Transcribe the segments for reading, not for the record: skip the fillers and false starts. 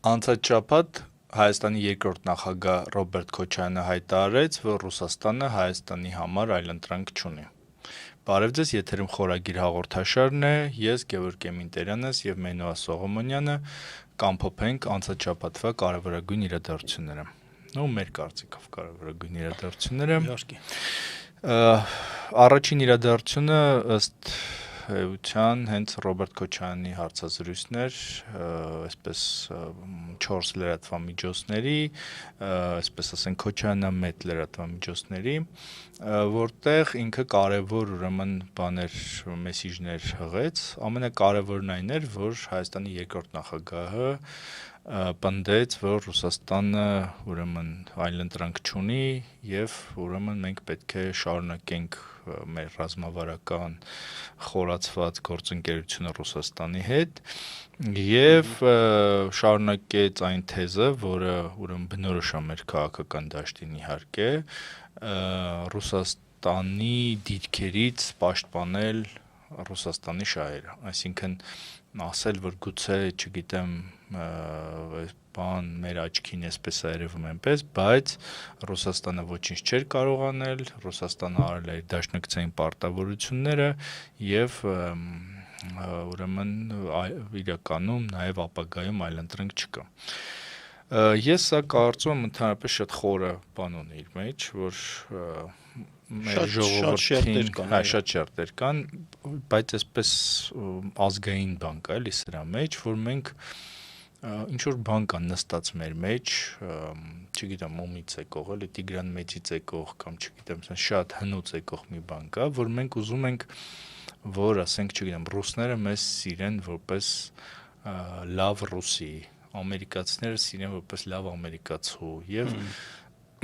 Անցած շաբաթ Հայաստանի երկրորդ նախագահ Ռոբերտ Քոչարյանը հայտարարեց, որ Ռուսաստանը Հայաստանի համար այլընտրանք չունի։ Բարև ձեզ, եթերում խորագիր հաղորդաշարն է, ես Գևորգ Էմինտերյանս եւ Մենուա Սողոմոնյանը կամփոփենք անցած շաբաթվա կարևորագույն իրադարձությունները։ Ու մեր կարծիքով կարևորագույն իրադարձությունները։ Առաջին իրադարձությունը ըստ էության հենց Ռոբերտ Քոչարյանի հարցազրույցն էր, այսպես 4 լրատվամիջոցների, այսպես ասենք Քոչարյանամետ լրատվամիջոցների, որտեղ ինքը կարևոր ուրեմն բաներ, մեսիջներ հղեց, ամենակարևորն այն էր, որ Հայաստանի երկրորդ նախագահը պնդեց, որ Ռուսաստանը ուրեմն այլընտրանք չունի եւ ուրեմն մենք պետք է շարունակենք մեր ռազմավարական խորացված գործընկերությունը Ռուսաստանի հետ եւ շարունակեց այն թեզը, որը ուրեմն բնորոշ է մեր քաղաքական դաշտին իհարկե, Ռուսաստանի դիրքերից պաշտպանել Ռուսաստանի շահերը, այսինքն ասել, որ գուցե, չգիտեմ, բան մեր աչքին էսպես է երևում այնպես, բայց Ռուսաստանը ոչինչ չէր կարող անել, Ռուսաստանը արել է դաշնակցային պարտավորությունները եւ ուրեմն իրականում նաեւ ապագայում այլընտրանք չկա։ Ես սա կարծում եմ ընդհանրապես շատ խորը բան ունի իր մեջ, որ մեր ժողովրդին շատ շերտեր կան, բայց այսպես ազգային բան կա էլի սրա մեջ, որ մենք ինչ որ բան կա նստած մեր մեջ, չգիտեմ ումից եկող, էլի Տիգրան Մեծից եկող կամ չգիտեմ, շատ հնուց եկող մի բան կա, որ մենք ուզում ենք, որ ասենք, չգիտեմ, ռուսները մեզ սիրեն որպես լավ ռուսի, ամերիկացիները սիրեն որպես լավ ամերիկացու եւ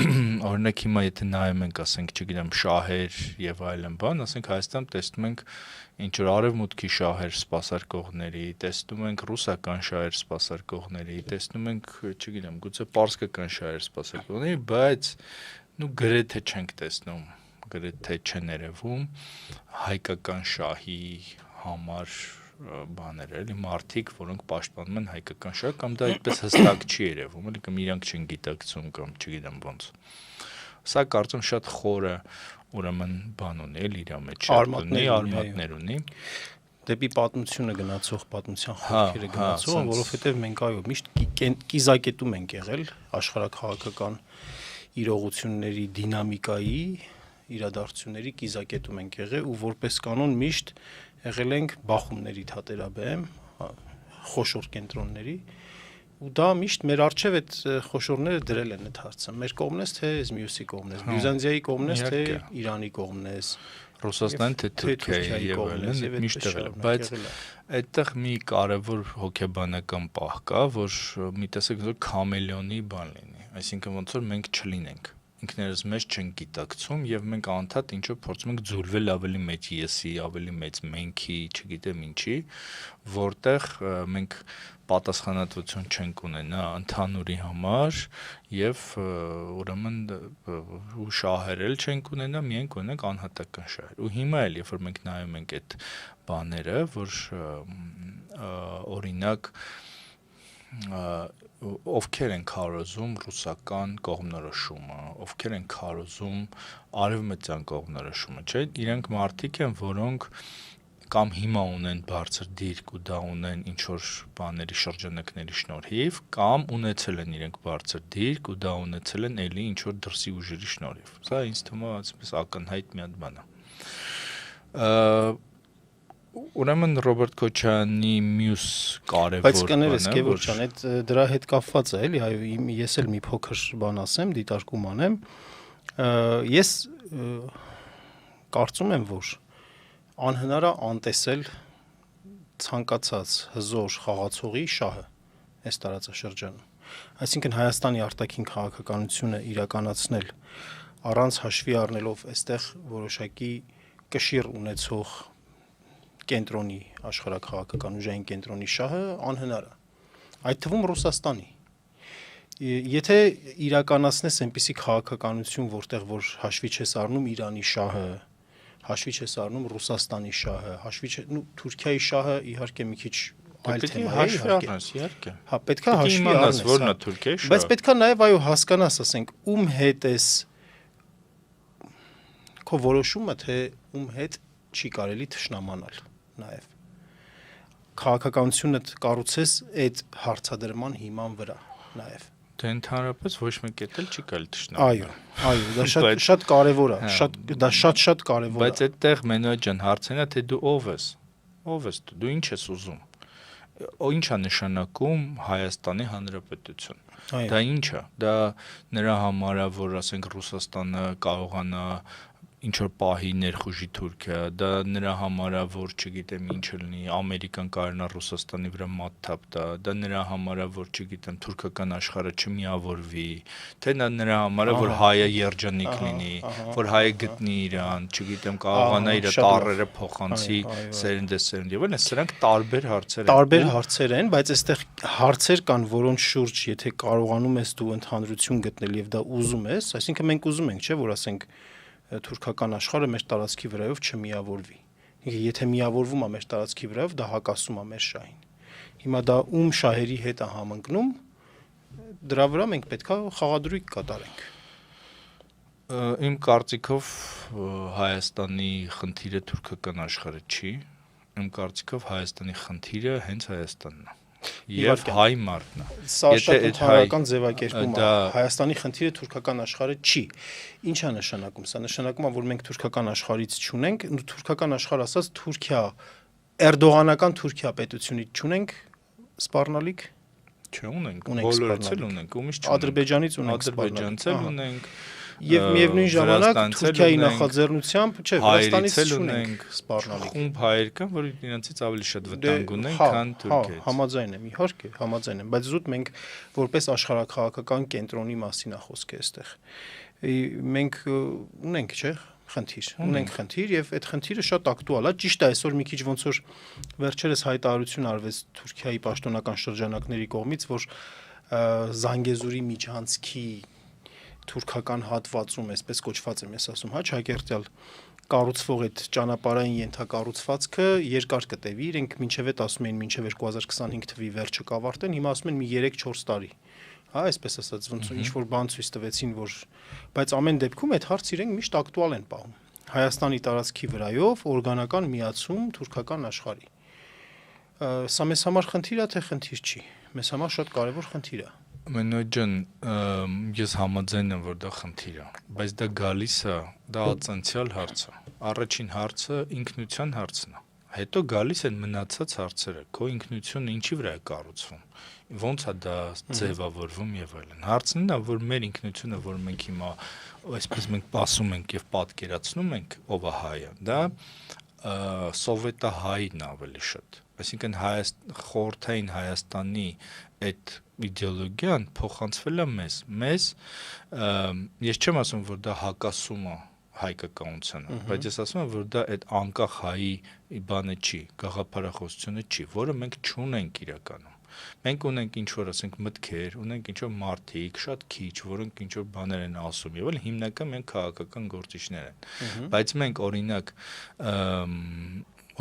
օրինակ հիմա եթե նայում ենք, ասենք, չգիտեմ, շահեր եւ այլն բան, ասենք Հայաստանում տեսնում ենք ինչ որ արևմուտքի շահեր սպասարկողների, տեսնում ենք ռուսական շահեր սպասարկողների, տեսնում ենք, չգիտեմ, գուցե պարսկական շահեր սպասարկողների, բայց գրեթե չենք տեսնում, գրեթե չեն երևում հայկական շահի համար բաներ էլի մարդիկ, որոնք պաշտպանում են հայկական շահը կամ դա այդպես հստակ չի երևում, էլի կամ իրանք չեն գիտակցում կամ չգիտեմ ոնց։ Սա կարծում շատ խորը ուրեմն բան ունի, էլի իր մեջ արմատներ ունի։ Դեպի պատմությունը գնացող, պատմության խորքերը գնացող, որովհետև մենք այո միշտ կիզակետում ենք եղել աշխարհաքաղաքական իրողությունների դինամիկայի, իրադարձությունների կիզակետում ենք եղել ու որպես կանոն միշտ եղել ենք բախումների թատերաբեմ, խոշոր կենտրոնների ու դա միշտ մեր առջև այդ խոշորները դրել են այդ հարցը։ Մեր կողմն ես թե մյուսի կողմն ես, Բյուզանդիայի կողմն ես թե Իրանի կողմն ես, Ռուսաստանի թե Թուրքիայի եւ այլն միշտ եղել է, բայց այդտեղ մի կարևոր հոգեբանական պահ կա, որ մի տեսակ քամելեոնի բան լինի, այսինքն ոնց որ մենք չլինենք ինքներս մեզ չենք գիտակցում եւ մենք անդադ ինչ որ փորձում ենք ձուլվել ավելի մեծ եսի, ավելի մեծ մենքի, չգիտեմ ինչի, որտեղ մենք պատասխանատվություն չենք ունենա ընդհանուրի համար եւ ուրեմն շահեր էլ չենք ունենա, միայն կունենանք անհատական շահեր։ Ու հիմա էլ երբ որ մենք նայում ենք այդ բաները, որ օրինակ ովքեր են քարոզում ռուսական կողմնորոշումը, ովքեր են քարոզում արևմտյան կողմնորոշումը, չէ՞, իրենք մարդիկ են, որոնք կամ հիմա ունեն բարձր դիրք ու դա ունեն ինչ որ բաների շրջանակների շնորհիվ, կամ ունեցել են իրենք բարձր դիրք ու դա ունեցել են էլի ինչ որ դրսի ուժերի շնորհիվ։ Սա ինձ թվում է այսպես ակնհայտ մի հատ բան է։ Ուրեմն Ռոբերտ Քոչարյանի մյուս կարևոր բայց կներես Գևորգ ջան, այդ դրա հետ կապված է, էլի, այո, ես էլ մի փոքր բան ասեմ, դիտարկում անեմ։ Ես կարծում եմ, որ անհնար է անտեսել ցանկացած հզոր խաղացողի շահը այս տարածաշրջանում։ Այսինքն Հայաստանի արտաքին քաղաքականությունը իրականացնել առանց հաշվի առնելով այստեղ որոշակի կշիռ ունեցող կենտրոնի աշխարհաքաղաքական ուժային կենտրոնի շահը անհնար է։ Այդ թվում Ռուսաստանի։ Եթե իրականացնես այնպիսի քաղաքականություն, որտեղ որ հաշվի չես առնում Իրանի շահը, հաշվի չես առնում Ռուսաստանի շահը, հաշվի Թուրքիայի շահը իհարկե մի քիչ այլ Պետք է թեմա է, հաշվի իհարկե։ առնես, իհարկե։ Հա, պետքա Պետք է հաշվի իմանաս, առնես, որն հա։ է Թուրքիայի շահը։ Բայց պետքա նաև այո հասկանաս, ասենք, ում հետ էս քո որոշումը, թե ում հետ չի կարելի թշնամանալ նաև։ Քաղաքականությունը կառուցես այդ հարցադրման հիման վրա նաև։ Դե ընդհանրապես ոչ մեկ էլ չի կարելի թշնամանալ։ Այո, դա շատ կարևոր է, դա շատ կարևոր է։ Բայց այդտեղ Մենոյ ջան, հարցն է, թե դու ով ես։ Ով ես դու ինչ ես ուզում։ Ինչ է նշանակում Հայաստանի Հանրապետություն։ Դա ինչ է։ Դա նրա համար է, որ ասենք Ռուսաստանը կարողանա ինչ որ պահի ներխուժի Թուրքիա, դա նրա համար է, որ չգիտեմ ինչ լինի, Ամերիկան կարողանա Ռուսաստանի վրա մատթափ տա, դա նրա համար է, որ չգիտեմ թուրքական աշխարհը չմիավորվի, թե դա նրա համար է, որ հայը երջանիկ լինի, որ հայը գտնի իրան, չգիտեմ, կարողանա իր տառերը փոխանցի սերնդեսերունդ եւ այլն, սրանք տարբեր հարցեր են։ Տարբեր հարցեր են, բայց այստեղ հարցեր կան, որոնց շուրջ եթե կարողանում ես դու ընդհանրություն գտնել եւ դա ուզում ես, այսինքն մենք ուզում ենք, չէ, որ ասենք թուրքական աշխարհը մեր տարածքի վրայով չմիավորվի։ Եթե միավորվում է մեր տարածքի վրայով, դա հակասում է մեր շահին։ Հիմա դա ում շահերի հետ է համընկնում, դրա վրա մենք պետքա խաղադրույք կատարենք։ Իմ կարծիքով Հայաստանի խնդիրը թուրքական աշխարհը չի, իմ կարծիքով Հայաստանի խնդիրը հենց Հայաստանն է։ Եվ հայ մարդն է։ Սա շատ ընդհանրական ձևակերպում է։ Հայաստանի խնդիրը թուրքական աշխարհը չի։ Ինչ է նշանակում։ Սա նշանակում է, որ մենք թուրքական աշխարհից չունենք, թուրքական աշխարհ ասած Թուրքիա, Էրդողանական Թուրքիա պետությունից չունենք սպառնալիք։ Չունենք, բոլորից էլ ունենք, ումից չունենք։ Ադրբեջանից ունենք, Ադրբեջանից էլ ունենք։ Եվ միևնույն ժամանակ Թուրքիայի նախաձեռնությամբ, չէ, Վրաստանից չունենք սպառնալիք։ Խումբ հայեր կան, որ իրենցից ավելի շատ վտանգ ունեն, քան Թուրքիայից։ Համաձայն եմ, իհարկե, համաձայն եմ, բայց զուտ մենք որպես աշխարհաքաղաքական կենտրոնի մասին է խոսքը այստեղ։ Մենք ունենք, չէ, ունենք խնդիր եւ այդ խնդիրը շատ ակտուալ է։ Ճիշտ է, այսօր մի քիչ ոնց որ վերջերս հայտարարություն արվեց Թուրքիայի պաշտոնական շրջանակների կողմից, որ Զանգեզուրի միջանցքի թուրքական հատվածում, այսպես կոչված եմ ես ասում, հա, Չակերտյալ կառուցվող այդ ճանապարհային ենթակառուցվածքը երկար կտևի, իրենք մինչև այդ ասում էին մինչև 2025 թվականի վերջը կավարտեն, հիմա ասում են մի 3-4 տարի։ Հա, այսպես ասած, ոնց ինչ որ բան ցույց տվեցին, որ բայց ամեն դեպքում այդ հարցը իրենք միշտ ակտուալ են պահում։ Հայաստանի տարածքի վրայով օրգանական միացում թուրքական աշխարհի։ Սա մեզ համար խնդիր է, թե խնդիր չի։ Մեզ համար շատ կարևոր խնդիր է։ Մենոյ ջան, ես համաձայն եմ, որ դա խնդիր է, բայց դա գալիս է, դա ացանցիալ հարց է։ Առաջին հարցը ինքնության հարցն է։ Հետո գալիս են մնացած հարցերը, քո ինքնությունը ինչի վրա է կառուցվում, ոնց է դա ձևավորվում եւ այլն։ Հարցն է, որ մեր ինքնությունը, որ մենք հիմա այսպես մենք ասում ենք եւ պատկերացնում ենք, ով է հայը, դա սովետահայն ավելի շատ։ Այսինքն խորհրդային Հայաստանի այդ իդեոլոգիան փոխանցվել է մեզ, ես չեմ ասում, որ դա հակասում է հայկականությանը, բայց ես ասում եմ, որ դա այդ անկախ հայի բանը չի, գաղափարախոսությունը չի, որը մենք չունենք իրականում։ Մենք ունենք ինչ-որ, ասենք, մտքեր, ունենք ինչ-որ մարդիկ, շատ քիչ, որոնք ինչ-որ բաներ են ասում, եւ այլ հիմնական մենք քաղաքական գործիչներ են։ Բայց մենք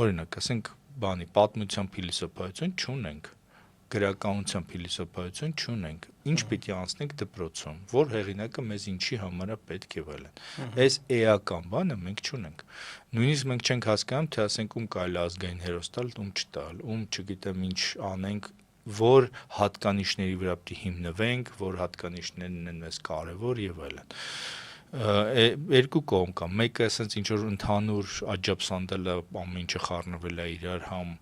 օրինակ, ասենք, բանի պատմության փիլիսոփայություն չունենք, գրականության փիլիսոփայություն չունենք։ Ինչ պիտի անցնենք դպրոցում, որ հեղինակը մեզ ինչի համար է պետք է վելեն։ Այս էական բանը մենք չունենք։ Նույնիսկ մենք չենք հասկանում, թե ասենք ում կարելի ազգային հերոս տալ, ում չտալ, ում չգիտեմ ինչ անենք, որ հատկանիշների վրա պիտի հիմնվենք, որ հատկանիշներն են մեզ կարևոր եւ այլն։ Երկու կողմ կա։ Մեկը ասենց ինչ որ ընդհանուր աջաբսանդելը ամեն ինչը խառնվել է իրար համ,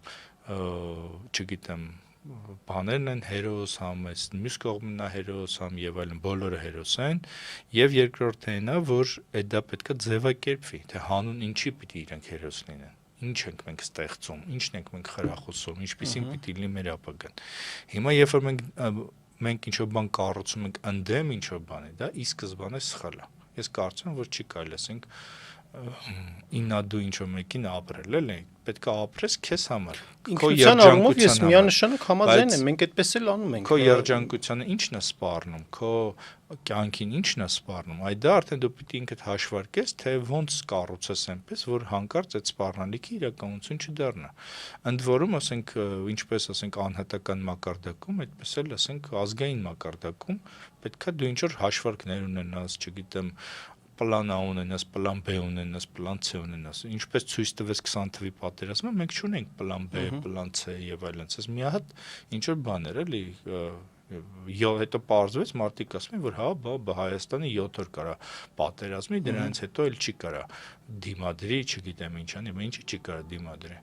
չգիտեմ, բաներն են հերոս, համ այս մյուս կողմն է հերոս, համ եւ այլն, բոլորը հերոս են, եւ երկրորդն այն է, որ այդ դա պետքա ձևակերպվի, թե հանուն ինչի պիտի իրենք հերոս լինեն։ Ինչ ենք մենք ստեղծում, ինչն ենք մենք խրախուսում, ինչպիսին պիտի լինի մեր ապագան։ Հիմա երբ որ մենք ինչ-որ բան կառուցում ենք ընդդեմ ինչ-որ բանի, դա ի սկզբանե սխալ է։ Ես կարծում եմ, որ չի կարելի ասենք ինա դու ինչ-որ մեկին ապրել, էլի, պետք է ապրես քեզ համար։ Ինքնության առումով ես միանշանակ համաձայն եմ, մենք այդպես էլ անում ենք։ Քո երջանկությունը ի՞նչն է սպառնում, քո կյանքին ի՞նչն է սպառնում։ Այդ դա արդեն դու պիտի ինքդ հաշվարկես, թե ոնց կառուցես այնպես, որ հանկարծ այդ սպառնալիքը իրականություն չդառնա։ Ընդ որում, ասենք, ինչպես ասենք անհատական մակարդակում, այդպես էլ ասենք ազգային մակարդակում պետքա դու ինչ-որ հաշվարկներ ունենաս, չգիտեմ, պլան A ունենաս, պլան B ունենաս, պլան C ունենաս։ Ինչպես ցույց տվեց 20 թվականի պատերազմը, մենք չունենք պլան B, պլան C եւ այլն։ Ասես մի հատ ինչ որ բաներ էլի, հետո պարզվեց մարդիկ ասում են, որ հա, Հայաստանը 7 օր կարա պատերազմի, դրանից հետո էլ չի կարա դիմադրի, չգիտեմ ինչ անի, ինչի չի կարա դիմադրի։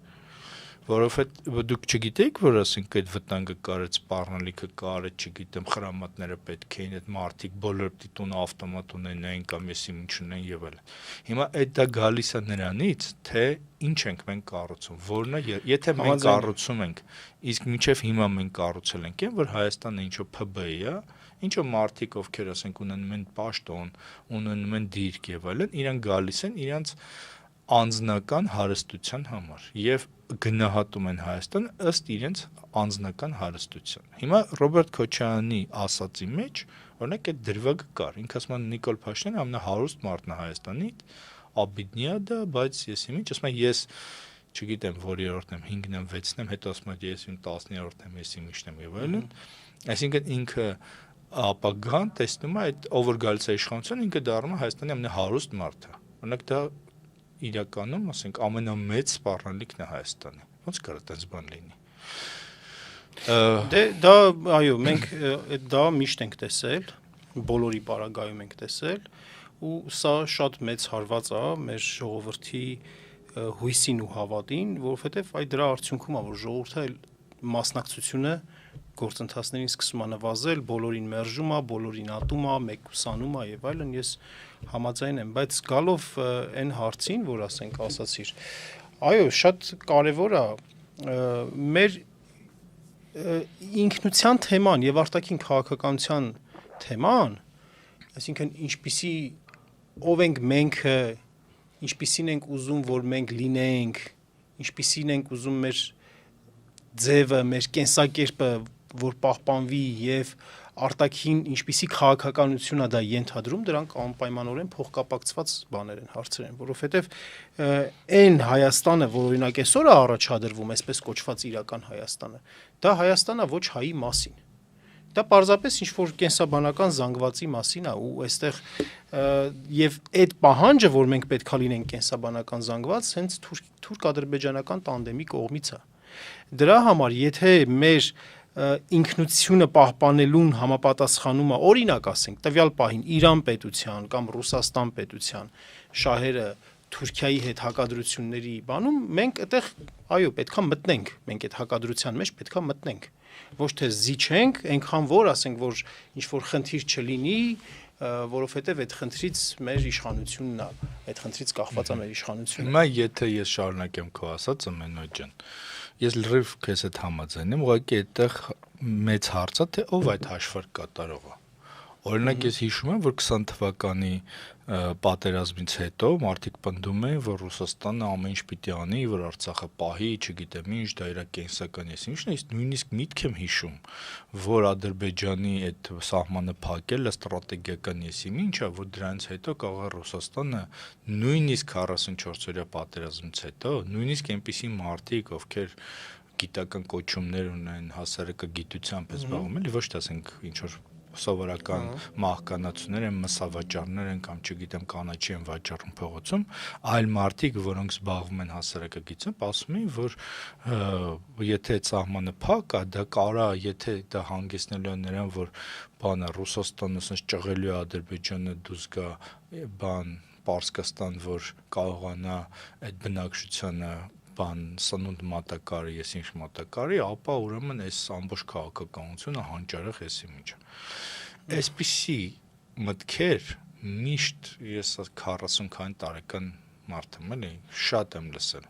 Որովհետեւ դուք չգիտեիք, որ ասենք այդ վտանգը կար, այդ սպառնալիքը կար, չգիտեմ, խրամատները պետք էին, այդ մարդիկ բոլոր տիտունը ավտոմատ ունենային կամ եսի ինչ ունեն եւ այլն։ Հիմա այդ դա գալիս է նրանից, թե ինչ ենք մենք կառուցում, որն է, եթե մենք կառուցում ենք, իսկ մինչեւ հիմա մենք կառուցել ենք, որ Հայաստանը ինչ-որ ՓԲ-ի է, ինչ-որ մարդիկ ովքեր ասենք ունենում են պաշտոն, ունենում են դիրք եւ այլն, իրանք գալիս են իրանք անձնական հարստության համար եւ գնահատում են Հայաստանը ըստ իրենց անձնական հարստության։ Հիմա Ռոբերտ Քոչարյանի ասացի մեջ, օրինակ այդ դրվագը կար։ Ինքը ասում է Նիկոլ Փաշինյանը ամենահարուստ մարդն է Հայաստանի, Աբիդնիա դա, բայց ես ինչ ասում եմ, ես չգիտեմ, որ երրորդն եմ, 5-ն եմ, 6-ն եմ, հետո ասում եմ, ես 10-րդն եմ, ես ինչն եմ եւ այլն։ Այսինքն ինքը ապագան տեսնում է այդ ով որ գալիս է իշխանության, ինքը դառնում է Հայաստանի ամենահարուստ մարդը։ Օրինակ դա իրականում, ասենք, ամենամեծ սպառնալիքն է Հայաստանի։ Ոնց կարա այդպես բան լինի։ Դե դա, այո, մենք դա միշտ ենք տեսել, բոլորի պարագայում ենք տեսել, ու սա շատ մեծ հարված է մեր ժողովրդի հույսին ու հավատին, որովհետև այդ դրա արդյունքում է, որ ժողովուրդը մասնակցությունը գործընթացներին սկսում է նվազել, բոլորին մերժում է, բոլորին ատում է, մեկուսանում է եւ այլն, ես համաձայն եմ, բայց գալով այն հարցին, որ ասենք ասացիր, այո, շատ կարևոր է մեր ինքնության թեման եւ արտաքին քաղաքականության թեման, այսինքն ինչպիսի ով ենք մենք, ինչպիսին ենք ուզում, որ մենք լինենք, ինչպիսին ենք ուզում մեր ձևը, մեր կենսակերպը, որ պահպանվի եւ արտաքին ինչպիսի քաղաքականություն է դա ենթադրում, դրանք անպայմանորեն փոխկապակցված բաներ են, հարցեր են, որովհետեւ այն Հայաստանը, որ օրինակ այսօր է առաջադրվում, այսպես կոչված իրական Հայաստանը, դա Հայաստանն է ոչ հայի մասին։ Դա պարզապես ինչ-որ կենսաբանական զանգվածի մասին է ու այստեղ եւ այդ պահանջը, որ մենք պետքա լինենք կենսաբանական զանգված, հենց թուրք-ադրբեջանական տանդեմի կողմից է։ Դրա համար, եթե մեր ինքնությունը պահպանելուն համապատասխանում է, օրինակ ասենք, տվյալ պահին Իրան պետության կամ Ռուսաստան պետության շահերը Թուրքիայի հետ հակադրությունների բանում, մենք այդտեղ, այո, պետքա մտնենք, մենք այդ հակադրության մեջ պետքա մտնենք։ Ոչ թե զիջենք, այնքան որ ասենք, որ ինչ-որ խնդիր չլինի, որովհետև այդ խնդրից մեր իշխանությունն է, այդ խնդրից կախված է մեր իշխանությունը։ Հիմա եթե ես շարունակեմ քո ասածը, Մենոյ ջան, ես լրիվ քեզ հետ համաձայն եմ, ուղղակի այդտեղ մեծ հարց է, թե ով այդ հաշվարկ կատարողը։ Օրինակ ես հիշում եմ, որ 20 թվականի պատերազմից հետո մարդիկ պնդում էին, որ Ռուսաստանը ամեն ինչ պիտի անի, որ Արցախը պահի, չգիտեմ ինչ, դա իր կենսական ես ինչն է, նույնիսկ միտք եմ հիշում, որ Ադրբեջանի այդ սահմանը փակելը ստրատեգիական եսի ինչ է, որ դրանից հետո կարող է Ռուսաստանը նույնիսկ 44-օրյա պատերազմից հետո, նույնիսկ այնպիսի մարդիկ, ովքեր գիտական կոչումներ ունեն, հասարակագիտությամբ զբաղվում են, ոչ թե ասենք ինչ որ սովորական մահկանացուներ են, մսավաճառներ են կամ չգիտեմ կանաչի են վաճառում փողոցում, այլ մարդիկ, որոնք զբաղվում են հասարակագիտությամբ, ասում են, որ եթե սահմանը փակ է, դա կարա, եթե դա հանգեցնելու է նրան, որ բանը Ռուսաստանը ասես ճղելու է Ադրբեջանը դուրս գա բան Պարսկաստան, որ կարողանա այդ բնակչությանը բան սնունդ մատակարի, ես ինչ մատակարի, ապա ուրեմն այս ամբողջ քաղաքականությունը հանճարեղ էսի միջը։ Այսպիսի մտքեր միշտ ես 40 տարեկան մարդ եմ, էլի, շատ եմ լսել,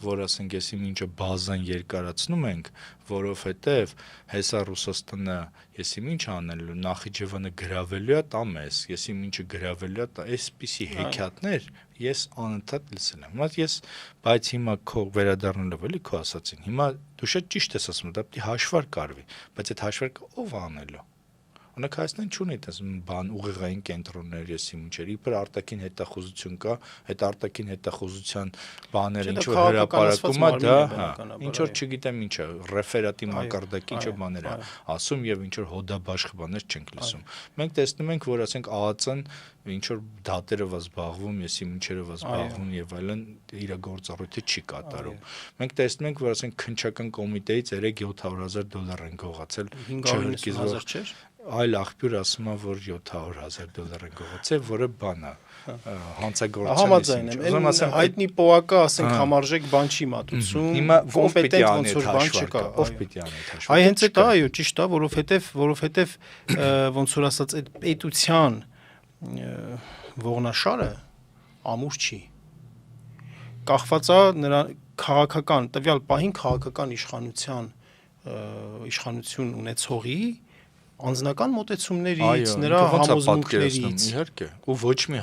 որ ասենք եսի ինչը բազան երկարացնում ենք, որովհետև հեսա Ռուսաստանը եսի ինչ անելու, Նախիջևանը գրավելու է տա մեզ, եսի ինչը գրավելու է տա, այսպիսի հեքիաթներ ես անընդհատ լսել եմ։ Բայց բայց հիմա քո վերադառնալով էլի քո ասացին։ Հիմա դու շատ ճիշտ ես ասում, դա պետք է հաշվարկ արվի, բայց այդ հաշվարկը ով անելու։ Օրինակ Հայաստան չունի այդպես բան ուղեղային կենտրոններ, եսի ինչեր, իբր արտաքին հետախուզություն կա, այդ արտաքին հետախուզության բաները ինչ որ հրապարակում է, դա, ինչ որ չգիտեմ ինչա, ռեֆերատի մակարդակի ինչ որ բաներ է ասում եւ ինչ որ հոդաբաշխ բաներ չենք լսում։ Մենք տեսնում ենք, որ ասենք ԱԱՑ-ն ինչ որ դատերով զբաղվում, եսի ինչերով զբաղվում եւ այլն իր գործառույթը չի կատարում։ Մենք տեսնում ենք, որ ասենք քննչական կոմիտեից $700,000 են գողացել, $500,000 չէր։ Այլ աղբյուր ասում է, որ $700,000 են գողացել, որը բան է, հանցագործության համաձայն եմ, հայտնի պոակը, ասենք, համարժեք բան չի մատուցում, հիմա կոմպետենտ ոնց որ բան չկա, ով պիտի անի այդ հաշվարկը։ Այ հենց այդ է, այո, ճիշտ է, որովհետև ոնց որ ասած այդ պետության ողնաշարը ամուր չի։ Կախված է նրա քաղաքական, տվյալ պահին քաղաքական իշխանություն ունեցողի անձնական մոտեցումներից, նրա համոզմունքներից, իհարկե, ու ոչ մի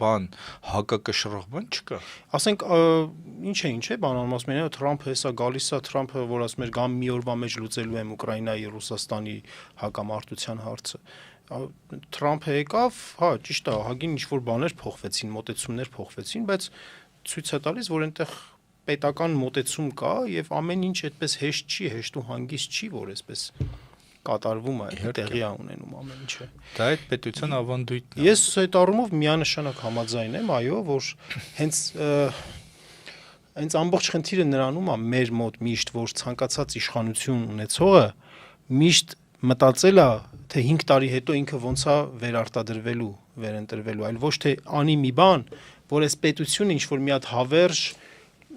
բան հակակշռող բան չկա։ Ասենք, ինչ է, բանալում ասում են, Թրամփը հեսա գալիս է, Թրամփը, որ ասում էր գամ մի օրվա մեջ լուծելու եմ Ուկրաինայի, Ռուսաստանի հակամարտության հարցը։ Թրամփը եկավ, հա, ճիշտ է, ահագին ինչ-որ բաներ փոխվեցին, մոտեցումներ փոխվեցին, բայց ցույց է տալիս, որ այնտեղ պետական մոտեցում կա եւ ամեն ինչ այդպես հեշտ չի, հեշտ ու հանգիստ չի, որ այսպես կատարվում է, տեղի է ունենում ամեն ինչը։ Դա այդ պետության ավանդույթն է։ Ես այդ առումով միանշանակ համաձայն եմ, այո, որ հենց ամբողջ խնդիրը նրանում է մեր մոտ միշտ, որ ցանկացած իշխանություն ունեցողը միշտ մտածել է, թե 5 տարի հետո ինքը ոնց է վերարտադրվելու, վերընտրվելու, այլ ոչ թե անի մի բան, որ այս պետությունը ինչ որ մի հատ հավերժ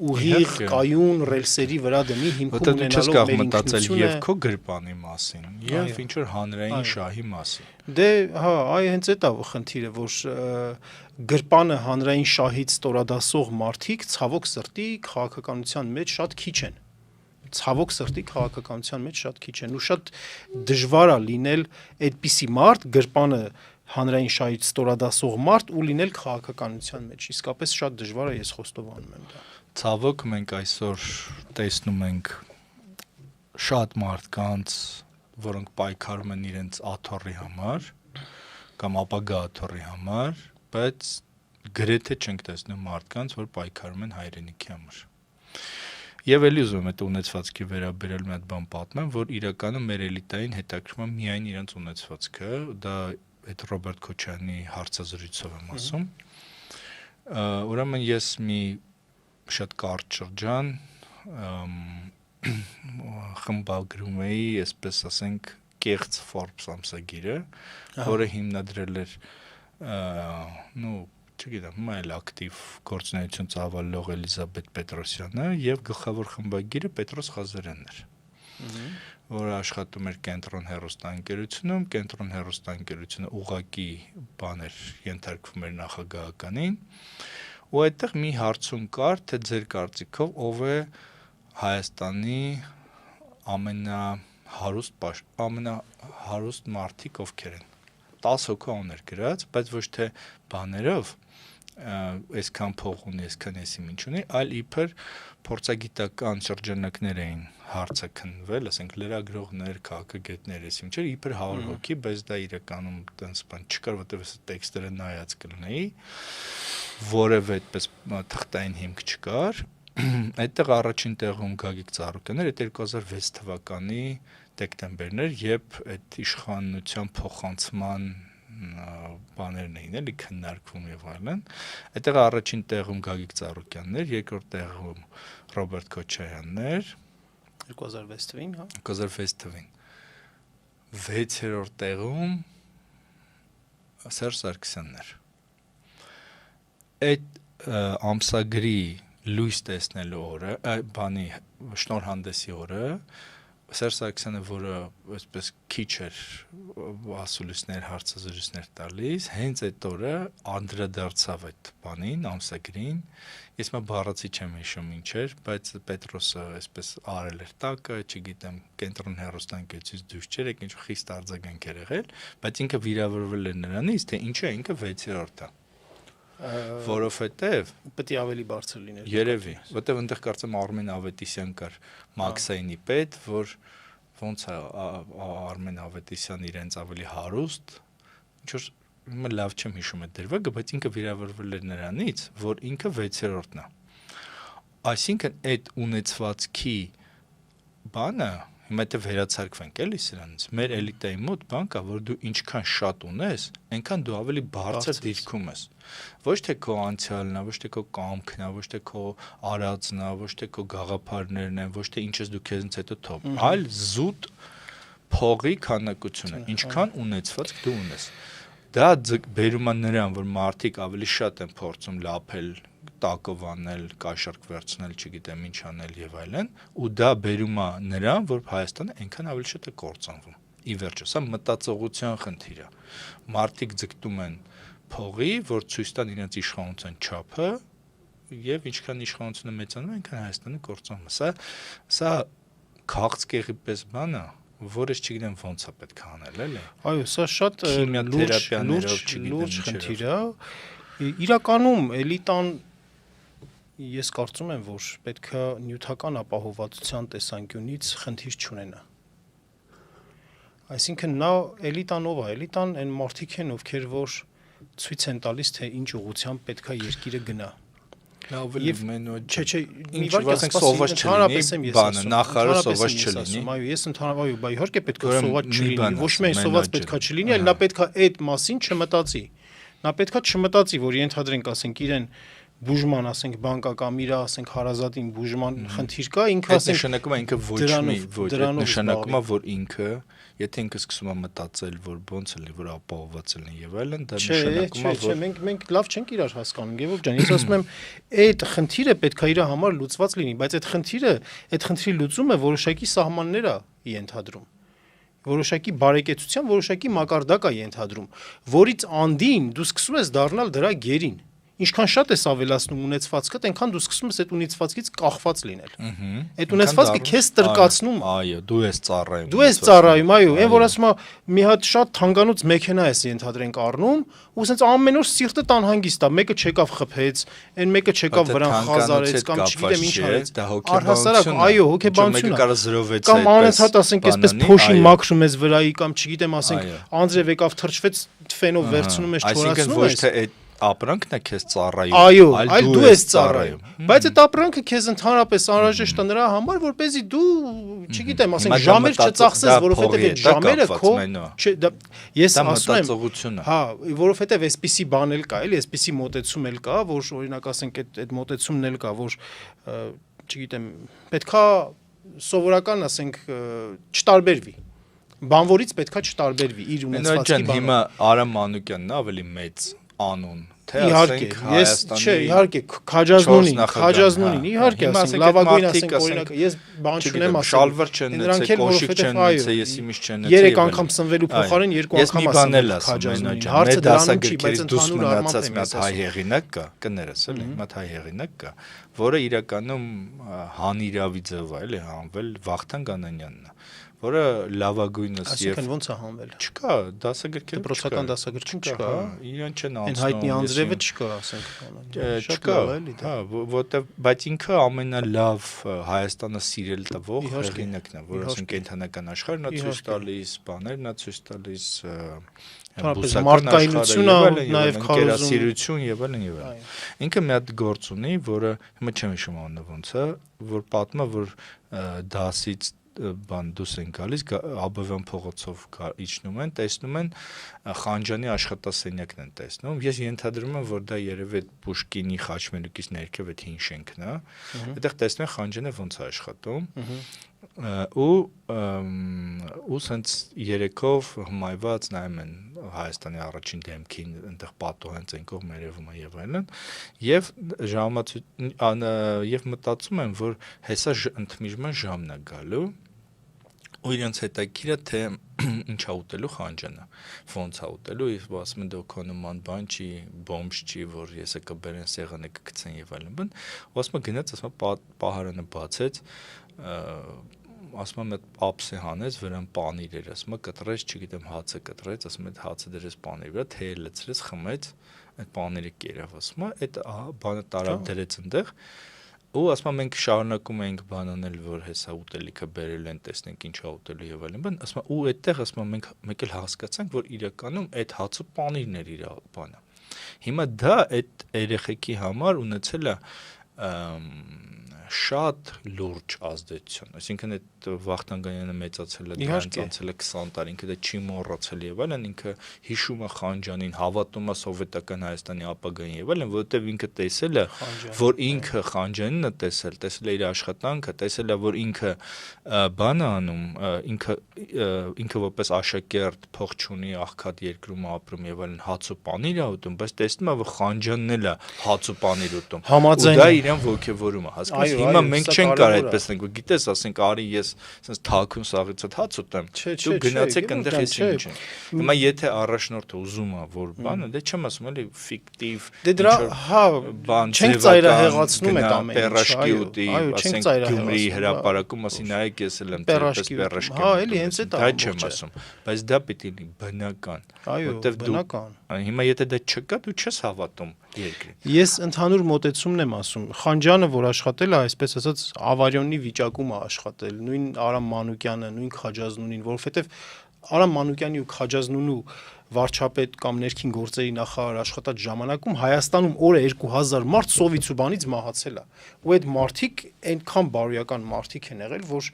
ուղիղ կայուն ռելսերի վրա դնի հիմքում ունենալով մեր ինքնությունը եւ քո գրպանի մասին եւ ինչ որ հանրային շահի մասին։ Դե հա, այ հենց այդ է խնդիրը, որ գրպանը հանրային շահից ստորադասող մարդիկ ցավոք սրտի քաղաքականության մեջ շատ քիչ են։ Ցավոք սրտի քաղաքականության մեջ շատ քիչ են ու շատ դժվար է լինել այդպիսի մարդ գրպանը հանրային շահից ստորադասող մարդ ու լինել քաղաքականության մեջ։ Իսկապես շատ դժվար է, ես խոստովանում եմ դա։ Ցավոք մենք այսօր տեսնում ենք շատ մարդկանց, որոնք պայքարում են իրենց աթոռի համար կամ ապագա աթոռի համար, բայց գրեթե չենք տեսնում մարդկանց, որ պայքարում են հայրենիքի համար։ Եվ էլի ուզում եմ այդ ունեցվածքի վերաբերել մի հատ բան պատմեմ, որ իրականում մեր էլիտային հետաքրքրում է միայն իրենց ունեցվածքը, դա այդ Ռոբերտ Քոչարյանի հարցազրույցով եմ ասում։ Ուրեմն ես մի շատ կարճ շրջան խմբագրում էի, այսպես ասենք, կեղծ Forbes ամսագիրը, որը հիմնադրել էր չգիտեմ, այլ ակտիվ գործունեություն ծավալող Էլիզաբետ Պետրոսյանը եւ գլխավոր խմբագիրը Պետրոս Ղազարյանն էր, որը աշխատում էր Կենտրոն հեռուստաընկերությունում, Կենտրոն հեռուստաընկերությունը ուղղակի բաներ ենթարկվում էր նախագահականին, ու այդտեղ մի հարցում կար, թե ձեր կարծիքով ով է Հայաստանի ամենահարուստ մարդիկ ովքեր են։ 10 հոգու աններ գրած, բայց ոչ թե բաներով այսքան փող ունի, այսքան էսի ինչ ունի, այլ իբր փորձագիտական շրջանակներ էին հարցը քննվել, ասենք լրագրողներ, քաղաքագետներ, էսի ինչեր, իբր 100 հոգի, բայց դա իրականում տենց բան չկար, որտեղ այս տեքստերը նայած կլինեի, որևէ այդպես թղթային հիմք չկար։ Այդտեղ առաջին տեղում Գագիկ Ծառուկյանն էր, 2006 թվականի դեկտեմբերն էր, երբ այդ իշխանության փոխանցման բաներն էին էլի քննարկվում եւ այլն։ Այդտեղ առաջին տեղում Գագիկ Ծառուկյանն էր, երկրորդ տեղում Ռոբերտ Քոչարյանն էր 2006 թվին, հա 2006 թվին։ 6-րդ տեղում Սերժ Սարգսյանն էր։ Այդ ամսագրի լույս տեսնելու օրը, բանի շնորհանդեսի օրը Սերժ Սարգսյանը, որը այսպես քիչ էր ասուլիսներ, հարցազրույցներ տալիս, հենց այդ օրը անդրադարձավ այդ բանին, ամսագրին։ Ես մա բառացի չեմ հիշում ինչ էր, բայց Պետրոսը այսպես արել էր տակը, չգիտեմ, Կենտրոն հեռուստաընկերությունից դուրս չէր, ինչ խիստ արձագանք էր եղել, բայց ինքը վիրավորվել էր նրանից, թե ինչու է ինքը 6-րդը։ որովհետև պետք է ավելի բարձր լիներ։ Երևի, որտեղ այնտեղ կարծեմ Արմեն Ավետիսյան կար Մաքսայինի պետ, որ ոնց է Արմեն Ավետիսյան իրենց ավելի հարուստ, ինչ որ հիմա լավ չեմ հիշում այդ դերվագը, բայց ինքը վիրավորվել էր նրանից, որ ինքը 6-րդն է։ Այսինքն այդ ունեցվածքի բանը հիմա դե վերացարկվենք էլի սրանից։ Մեր էլիտայի մոտ բան կա, որ դու ինչքան շատ ունես, այնքան դու ավելի բարձր դիրքում ես։ Ոչ թե քո անցյալն է, ոչ թե քո կամքն է, ոչ թե քո արածն է, ոչ թե քո գաղափարներն են, ոչ թե ինչ ես դու քեզնից հետո թող, այլ զուտ փողի քանակությունը, ինչքան ունեցվածք դու ունես։ Դա բերում է նրան, որ մարդիկ ավելի շատ են փորձում լափել, տակով անել, կաշառք վերցնել, չգիտեմ ինչ անել եւ այլն, ու դա բերում է նրան, որ Հայաստանը այնքան ավելի շատ է կործանվում։ Ի վերջո, սա մտածողության խնդիր է։ Մարդիկ ձգտում են փողի, որ ցույց տան իրենց իշխանության չափը, եւ ինչքան իշխանությունը մեծանում է, այնքան Հայաստանը կործանվում է։ Սա քաղցկեղի պես բան է, որը չգիտեմ ոնց է պետք է անել, էլի։ Այո, սա շատ լուրջ խնդիր է։ Իրականում էլիտան ես կարծում եմ, որ պետք է նյութական ապահովվածության տեսանկյունից խնդիր չունենա։ Այսինքն նա էլիտան ով է, էլիտան այն մարդիկ են, ովքեր որ ցույց են տալիս, թե ինչ ուղղությամբ պետք է երկիրը գնա։ Եվ չէ, մի վարք սովված չլինի, բանը նախարարը սովված չլինի։ Այո, ես ընդհանրապես այո, իհարկե պետք է սովված չլինի, ոչ միայն սովված պետք է չլինի, այլ նա պետք է այդ մասին չմտածի։ Նա պետք է չմտածի, որ ենթադրենք, ասենք իրեն բուժման, ասենք բանկական իրա, ասենք հարազատին բուժման խնդիր կա, ինքը ասենք նշանակում է ինքը ոչ մի նշանակում է, որ ինքը, եթե ինքը սկսում է մտածել, որ ոնց լինի, որ ապահովված լինի եւ այլն, դա նշանակում է, որ մենք լավ չենք իրար հասկանում, Գևորգ ջան, ես ասում եմ, այդ խնդիրը պետք է իր համար լուծված լինի, բայց այդ խնդրի լուծումը որոշակի սահմաններ է ենթադրում։ Որոշակի բարեկեցության, որոշակի մակարդակ է ենթադրում, որից անդին դու սկսում ես դառնալ դրա գերին։ Ինչքան շատ ես ավելացնում ունեցվածքդ, այնքան դու սկսում ես այդ ունեցվածքից կախված լինել։ Այդ ունեցվածքը քեզ տրկացնում, այո, դու ես ծառայում։ Դու ես ծառայում, այո, այն որ ասում է մի հատ շատ թանկանոց մեքենա ես ենթադրենք առնում, ու ասենց ամեն օր սիրտդ անհանգիստ է, մեկը չեկավ խփեց, այն մեկը չեկավ վրան խազարեց կամ չգիտեմ ինչ արեց։ Դա հոգեբանություն, այո, հոգեբանություն։ Մեկը կարա զրովեց։ Կամ անընդհատ ասենք այսպես փոշին մաքրում ես վրայի կամ չգիտեմ ասենք անձրև եկավ թրջվեց թվենով վերցնում ես չորացնում ես։ Այսինքն ոչ թե այդ ապրանքն է քեզ ծառայում, այո, այլ դու ես ծառայում։ Բայց այդ ապրանքը քեզ ընդհանրապես անհրաժեշտ է նրա համար, որպեսզի դու, չգիտեմ, ասենք ժամեր չծախսես, որովհետև այդ ժամերը քո, ես ասում եմ, հա, որովհետև այսպիսի բան էլ կա, էլի, այսպիսի մոտեցում էլ կա, որ օրինակ ասենք այդ մոտեցումն էլ կա, որ չգիտեմ, պետքա սովորական ասենք չտարբերվի։ Բանվորից պետքա չտարբերվի իր ունեցվածքի բանը։ Հիմա Արամ Մանուկյանն է ավելի մեծ անուն, թե ասենք Հայաստանի։ Չէ, իհարկե, քաջազնունին, իհարկե, ասենք լավագույն ասենք օրինակ, ես բան չունեմ ասել։ Շալվար չնեցե, կոշիկ չնեցե, ես իմիշ չնեցե։ 3 անգամ սնվելու փոխարեն 2 անգամ ասել քաջազնունին։ Հարցը դրանում չի, բայց ընդհանուր առմամբ մի հատ հայ հեղինակ կա, կներես էլի, մի հատ հայ հեղինակ կա, որը իրականում հանիրավի ձև է, էլի, հանվել Վախթանգ Անանյանն է, որը լավագույնս եւ այսինքն ոնց է հանվել։ Չկա, դասագրքեր դպրոցական դասագրքին չկա, հա։ Իրեն չեն անցնում։ Այն հայտնի անձրևը չկա, ասենք։ Չկա, հա, որտեվ բայց ինքը ամենալավ Հայաստանը սիրել տվող հեղինակն է, որ ասենք կենթանական աշխարհն է ցույց տալիս, բաներն է ցույց տալիս, մարդկայնությունը նաև քարոզություն եւ այլն եւ այլն։ Ինքը մի հատ գործ ունի, որը հիմա չեմ հիշում անունը ոնց է, որ պատմա, որ դասից բան դուս են գալիս Աբովյան փողոցով իջնում են, տեսնում են Խանջանի աշխատասենյակն են տեսնում։ Ես ենթադրում եմ, որ դա երևի այդ Պուշկինի Խաչմերուկից ներքև այդ հին շենքն է։ Այդտեղ տեսնում են Խանջանը ոնց է աշխատում։ Ու սենց երեքով հմայված նայում են Հայաստանի առաջին դեմքին, այնտեղ պատո հենց այն կողմ երևում է եւ այլն, եւ մտածում են, որ հեսա ընդմիջման ժամն է գալու, ու իրենց հետաքրքիր է թե ինչ է ուտելու Խանջանը, ոնց է ուտելու, եւ ասում են դե քո նման բան չի, բոմբ չի, որ եսը կբերեն սեղանը կգցեն եւ այլն, ու ասում է գնաց, ասում է պահարանը բացեց, ասում եմ այդ պապսը հանեց, վրան պանիր էր, ասում եմ կտրեց, չգիտեմ, հացը կտրեց, ասում եմ այդ հացը դրեց պանիրի վրա, թեյը լցրեց, խմեց, այդ պանիրը կերավ, ասում եմ, այդ բանը տարավ դրեց այնտեղ, ու ասում եմ մենք շարունակում էինք բան անել, որ հեսա ուտելիքը բերել են, տեսնենք ինչա ուտելու եւ այլն, բան, ասում եմ, ու այդտեղ ասում եմ մենք էլ հասկացանք, որ իրականում այդ հացը պանիրն էր իր բանը։ Հիմա դա այդ երեխեքի համար ունեցել է շատ լուրջ ազդեցություն, այսինքն այդ Վախթանգ Գանյանը մեծացել է, դրանից անցել է 20 տարի, ինքը դա չի մոռացել եւ այլն, ինքը հիշում է Խանջանին, հավատում է սովետական Հայաստանի ապագային եւ այլն, որովհետեւ ինքը տեսել է, որ ինքը Խանջանին է տեսել է իր աշխատանքը, տեսել է, որ ինքը բան է անում, ինքը որպես աշակերտ փող չունի, աղքատ երկրում ապրում եւ այլն, հաց ու պանիր է ուտում, բայց տեսնում է, որ Խանջանն էլ է հաց ու պանիր ուտում։ Ու դա իրեն ոգևորում է, հասկանաս։ Հիմա մենք չենք կարող այդպես ենք, գիտես, ասենք, արի ես ասես թաքուն սաղից հաց ուտեմ, դու գնացեք այնտեղ ես ինչ եմ։ Հիմա եթե առաջնորդը ուզում է որ բանը, դե չեմ ասում էլի ֆիկտիվ, դե դրա հա բան չենք ծայրահեղացնում այդ ամեն ինչը, պերաշկի ուտի, ասենք Գյումրիի հրապարակում ասի նայեք ես էլ եմ դերպես պերաշկի։ Հա, էլի հենց այդ դա չեմ ասում, բայց դա պիտի լինի բնական, որտեվ բնական։ Հիմա եթե դա չկա, դու չես հավատում երկրին։ Ես ընդհանուր մոտեցումն եմ ասում, Խանջանը, որ աշխատել է, այսպես ասած, ավարյոնի վիճակում է աշխատել, նույն Արամ Մանուկյանը, նույն Քաջազնունին, որովհետև Արամ Մանուկյանի ու Քաջազնունու վարչապետ կամ ներքին գործերի նախարար աշխատած ժամանակում Հայաստանում օրը 2000 մարդ սովից ու բանից մահացել է։ Ու այդ մարդիկ այնքան բարոյական մարդիկ են եղել, որ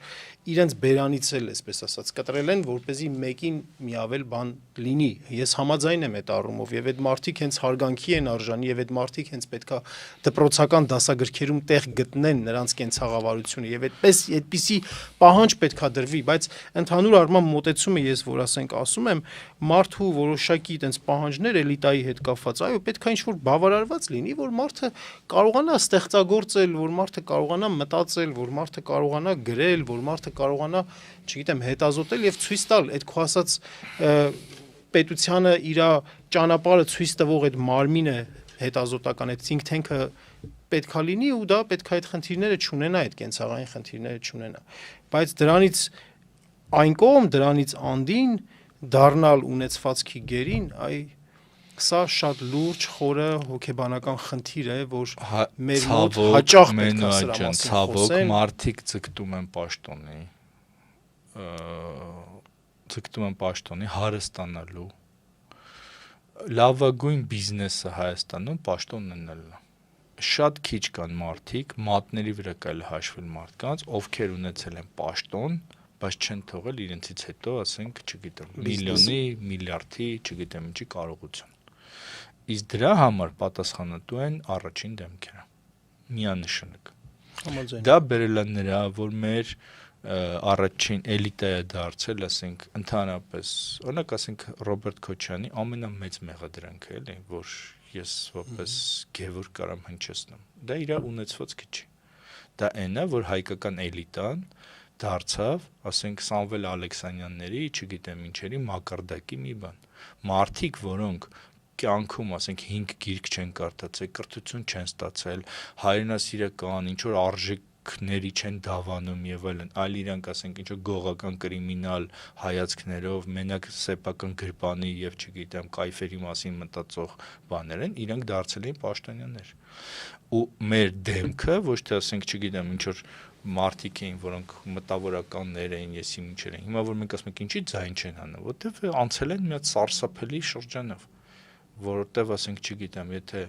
իրենց բերանից էլ, այսպես ասած, կտրել են, որպեսզի մեկին միավել բան լինի։ Ես համաձայն եմ այդ առումով, եւ այդ մարդիկ հենց հարգանքի են արժանի, եւ այդ մարդիկ հենց պետքա դպրոցական դասագրքերում տեղ գտնեն նրանց կենցաղավարությունը, եւ այդպիսի պահանջ պետքա դրվի, բայց ընդհանուր առմամբ մոտեցումը ես որ ասենք ասում եմ, մարդու որոշակի այդպես պահանջներ էլիտայի հետ կապված, այո, պետքա ինչ-որ բավարարված լինի, որ մարդը կարողանա ստեղծագործել, որ մարդը կարողանա մտածել, որ մարդը կարողանա գրել, որ մարդը կարողանա, չգիտեմ, հետազոտել եւ ցույց տալ այդ քո ասած պետությանը իր ճանապարհը ցույց տվող այդ մարմինը հետազոտական այդ think tank-ը պետքա լինի ու դա պետքա այդ խնդիրները չունենա, այդ կենցաղային խնդիրները չունենա, բայց դրանից այն կողմ, դրանից անդին դառնալ ունեցվածքի գերին, այ սա շատ լուրջ խորը հոգեբանական խնդիր է, որ մեր մոտ հաճախ պետք է սրա մասին խոսեն, մարդիկ ձգտում են պաշտոնի հարստանալու, լավագույն բիզնեսը Հայաստանում պաշտոնն ունենալն է։ Շատ քիչ կան մարդիկ, մատների վրա կարելի հաշվել մարդկանց, ովքեր ունեցել են պաշտոն, բայց չեն թողել իրենցից հետո, ասենք, չգիտեմ, միլիոնի, միլիարդի, չգիտեմ ինչի կարողություն։ Իսկ դրա համար պատասխանատու են առաջին դեմքերը։ Միանշանակ։ Դա բերել է նրա, որ մեր առաջին էլիտայը դարձել, ասենք, ընդհանրապես, օրինակ ասենք Ռոբերտ Քոչյանի ամենամեծ մեղադրանքը էլի, որ ես որպես Գևորգ կարամ հնչեցնեմ։ Դա իր ունեցվածքը չի։ Դա այն է, որ հայկական էլիտան դարձավ, ասենք Սամվել Ալեքսանյանների, չգիտեմ ինչերի մակարդակի մի բան։ Մարդիկ, որոնք կյանքում, ասենք 5 գիրք չեն կարդացել, կրթություն չեն ստացել, հայրենասիրական, ինչ որ արժեքների չեն դավանում եւ այլն, այլ իրանք, ասենք, ինչ որ գողական կրիմինալ հայացքներով, մենակ սեփական գրպանի եւ չգիտեմ, կայֆերի մասին մտածող բաներ են, իրանք դարձել են պաշտոնյաներ։ Ու մեր դեմքը, ոչ թե ասենք, չգիտեմ, ինչ որ մարդիկ էին, որոնք մտավորականներ էին, եսի ինչեր էին։ Հիմա որ մենք ասում ենք ինչի ձայն չեն անում, որտեվ անցել են մի հատ սարսափելի շրջանով, որտեվ ասենք, չգիտեմ, եթե